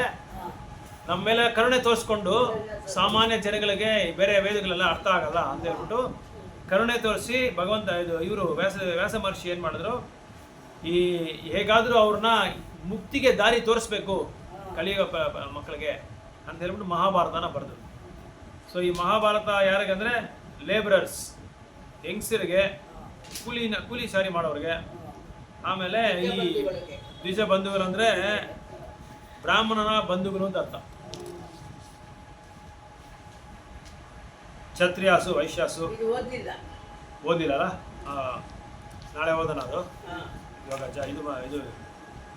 ನಮ್ಮ ಮೇಲೆ ಕರುಣೆ ತೋರಿಸ್ಕೊಂಡು ಸಾಮಾನ್ಯ ಜನಗಳಿಗೆ ಬೇರೆ ವೇದಗಳೆಲ್ಲ ಅರ್ಥ ಆಗಲ್ಲ ಅಂತ ಹೇಳ್ಬಿಟ್ಟು ಕರುಣೆ ತೋರಿಸಿ ಭಗವಂತ ಇವರು ವ್ಯಾಸ ಮಹರ್ಷಿ ಏನು ಮಾಡಿದ್ರು, ಹೇಗಾದರೂ ಅವ್ರನ್ನ ಮುಕ್ತಿಗೆ ದಾರಿ ತೋರಿಸ್ಬೇಕು ಕಲಿಯುಗ ಮಕ್ಕಳಿಗೆ ಅಂತ ಹೇಳ್ಬಿಟ್ಟು ಮಹಾಭಾರತನ ಬರೆದ್ರು. ಸೊ ಈ ಮಹಾಭಾರತ ಯಾರಿಗಂದರೆ ಲೇಬರರ್ಸ್, ಹೆಂಗಸರಿಗೆ, ಕೂಲಿ ಸಾರಿ ಮಾಡೋರಿಗೆ. ಆಮೇಲೆ ಈ ದ್ವಿಜ ಬಂಧುಗಳಂದರೆ ಬ್ರಾಹ್ಮಣನ ಬಂಧುಗಳು ಅಂತ ಅರ್ಥ. ಕ್ಷತ್ರಿಯಾಸು, ವೈಶ್ಯಾಸು. ಓದಿಲ್ಲ, ನಾಳೆ ಓದೋಣ ಅದು. ಇವಾಗ ಇದು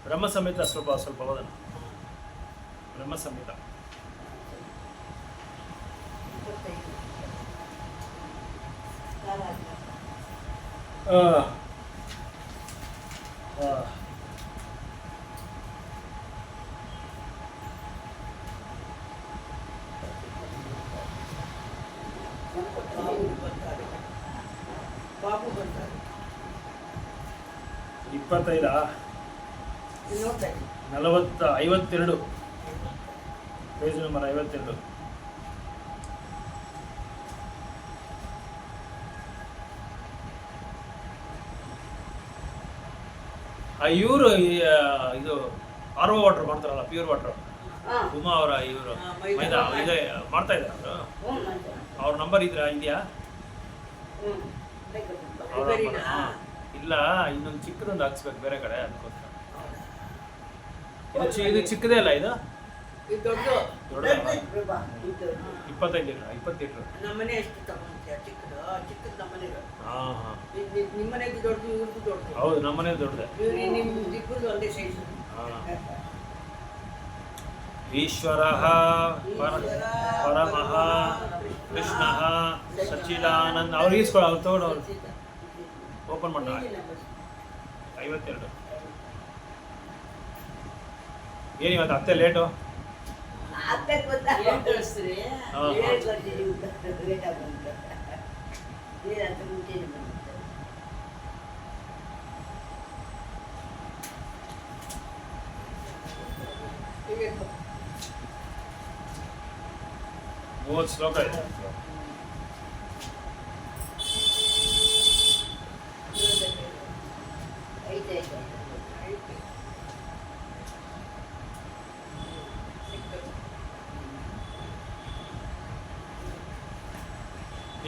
ಬ್ರಹ್ಮ ಸಂಹಿತ ಸ್ವಲ್ಪ ಓದೋಣ. ಬ್ರಹ್ಮ ಸಂಹಿತ ಬಾಬು ಬರ್ತಾರೆ. 25 52 ಪೇಜ್ ನಂಬರ್ 52. ಇವರು ಇದು ಆರ್ ಓ ವಾಟರ್ ಮಾಡ್ತಾರಲ್ಲ, ಪ್ಯೂರ್ ವಾಟರ್, ಉಮಾ ಅವರ ಇವರು ಮೈದಾ ಇದೆ ಮಾಡ್ತಾ ಇದ್ದಾರೆ ಅವರು. ಅವ್ರ ನಂಬರ್ ಇದೆಯಾ? ಇಲ್ಲ, ಇನ್ನೊಂದು ಚಿಕ್ಕದೊಂದು ಹಾಕ್ಸ್ಬೇಕು ಬೇರೆ ಕಡೆ, ಅದಕ್ಕೋಸ್ಕರ. ಇದು ಚಿಕ್ಕದೇ ಅಲ್ಲ, ಇದು ದೊಡ್ಡ 25 ಲೀಟ್ರ್. ನಮ್ಮನೆ ಎಷ್ಟು ತಗೊಂಡ್ತೀಯ? ಚಿಕ್ಕದು ನಮ್ಮನೆ. ನಿಮ್ಮನೆದು ದೊಡ್ಡದು, ಇವ್ರದ್ದು ದೊಡ್ಡದು. ಹೌದು, ನಮ್ಮನೆ ದೊಡ್ಡದೆ. ಇಬ್ಬರದು ಒಂದೇ ಸೈಜ್. ಈಶ್ವರಃ ಪರಮಃ ಕೃಷ್ಣಃ ಸಚ್ಚಿದಾನಂದ. ಅವ್ರು ಈಸ್ಕೊಳ್ಳೋ, ಅವ್ರು ತಗೊಂಡು ಅವ್ರು ಓಪನ್ ಮಾಡೋಣ. 52 ಏನು ಇವತ್ತು ಅತ್ತೆ ಲೇಟು? ಆಗ್ಬೇಕು ಗೊತ್ತಾ ಏನ್ ಕಳಿಸ್ತೀರಿ? ಹಾ. ಹೇಳ್ಕೊಡ್ತೀನಿ ಲೇಟ್ ಬಂತು ನೀರು ಅಂತ ಮುಂಚೆನೆ ಬಂತು ಹೀಗೆ 30 ಶ್ಲೋಕ ಇದೆ. ಐತೆ ಐತೆ ಐತೆ.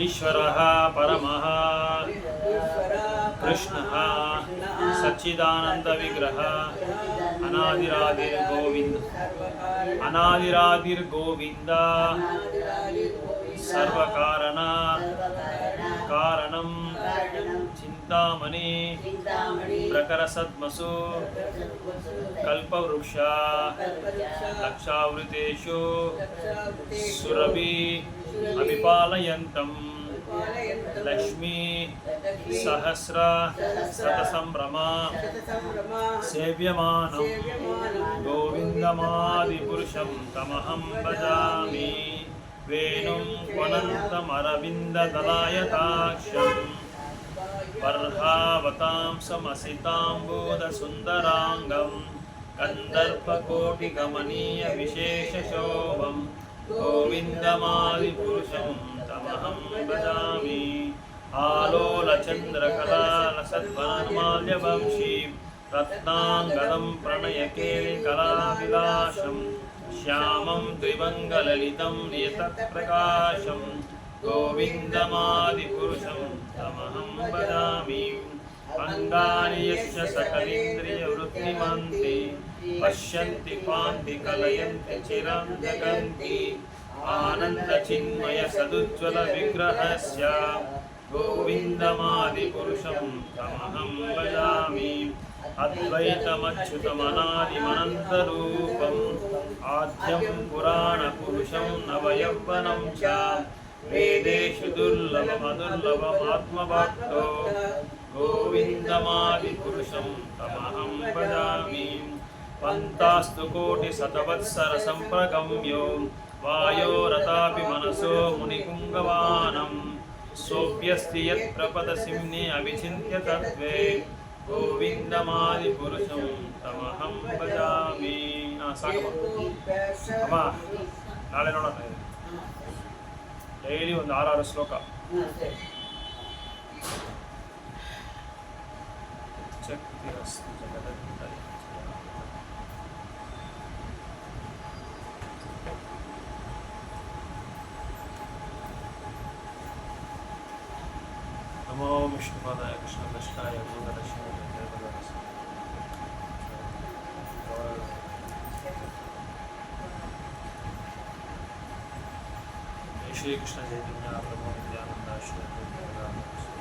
ಈಶ್ವರಃ ಪರಮಃ ಈಶ್ವರ ಕೃಷ್ಣಃ ಸಚ್ಚಿದಾನಂದ ವಿಗ್ರಹ ಅನಾದಿರಾದಿರ್ ಗೋವಿಂದ ಅನಾದಿರಾದಿರ್ ಗೋವಿಂದ ಸರ್ವಕಾರಣ ಕಾರಣಂ ಚಿಂತಾಮಣಿ ಪ್ರಕರಸದ್ಮಸು ಕಲ್ಪವೃಕ್ಷ ಲಕ್ಷಾವೃತೇಷು ಸುರಭಿ ಅಭಿಪಾಲಯಂತಂ ಲಕ್ಷ್ಮೀ ಸಹಸ್ರ ಶತಸಂಭ್ರಮ ಸೇವ್ಯಮಾನಂ ಗೋವಿಂದಮಾದಿಪುರುಷಂ ತಮಹಂ ಭಜಾಮಿ ವೇಣುಂ ತ್ವನಂತಮರವಿಂದದಲಾಯತಾಕ್ಷಂ ಬರ್ಹಾವತಾಂ ಸಮಸಿತಾಂಬೂದಸುಂದರಾಂಗಂ ಕಂದರ್ಪಕೋಟಿಗಮನೀಯ ವಿಶೇಷಶೋಭಂ ಗೋವಿಂದಮಾದಿಪುರುಷಂ ತಮಹಂ ಭಜಾಮಿ ಆಲೋಲಚಂದ್ರಕಲಾಲಸದ್ವನಮಾಲ್ಯವಂಶೀ ರತ್ನಾಂಗದಂ ಪ್ರಣಯಕೇಲಿಕಲಾವಿಲಾಸಂ ಶ್ಯಾಮಂ ತ್ರಿಭಂಗಲಲಿತಂ ನಿಯತಪ್ರಕಾಶಂ ಗೋವಿಂದಮಾದಿಪುರುಷಂ ತಮಹಂ ಭಜಾಮಿ ಅಂಗಾನಿ ಯಸ್ಯ ಸಕಲೇಂದ್ರಿಯವೃತ್ತಿಮಂತೆ ಪಶ್ಯಂತಿ ಪಾಂತಿ ಕಲಯಂತಿ ಚಿರಂ ಜಗಂತಿ ಆನಂದಚಿನ್ಮಯ ಸದುಜ್ವಲ ವಿಗ್ರಹಸ್ಯ ಗೋವಿಂದಮಾದಿಪುರುಷಂ ತಮಹಂ ಭಜಾಮಿ ಅದ್ವೈತಮಚ್ಯುತಮನಾದಿಮನಂತರೂಪಂ ಆದ್ಯಂ ಪುರಾಣಪುರುಷಂ ನವಯೌವನಂ ಚ ವೇದೇಷು ದುರ್ಲಭಮದುರ್ಲಭಮಾತ್ಮಭಕ್ತೋ ಗೋವಿಂದಮಾದಿಪುರುಷಂ ತಮಹಂ ಭಜಾಮಿ ಪಂತಾಸ್ತು ಕೋಟಿಶತವತ್ಸರ ಸಂಪ್ರಗಮ್ಯೋ ವಾಯೋರಥಾಪಿ ಮನಸೋ ಮುನಿಪುಂಗವಾನಂ ಸೋಪ್ಯಸ್ತಿ ಯತ್ ಪ್ರಪದಸಿಂಹಿ ಅವಿಚಿಂತ್ಯ ತತ್ವೇ ಗೋವಿಂದಮಾದಿಪುರುಷಂ ತಮಹಂ ಭಜಾಮಿ. ಸಾಕಮ್ಮ ಅಮ್ಮ, ನಾಳೆ ನೋಡೋಣ. ಡೈಲಿ ಒಂದು 6 ಶ್ಲೋಕ. ಶಕ್ತಿರಸ್ತು ಜಗದತ್ತೈ. ನಮೋ ವಿಷ್ಣುಪಾದಾಯ ಕೃಷ್ಣಕೃಷ್ಣಾಯ ಭೂತದರ್ಶನಾಯ श्री कृष्ण चैतन्य प्रभु नित्यानंद श्री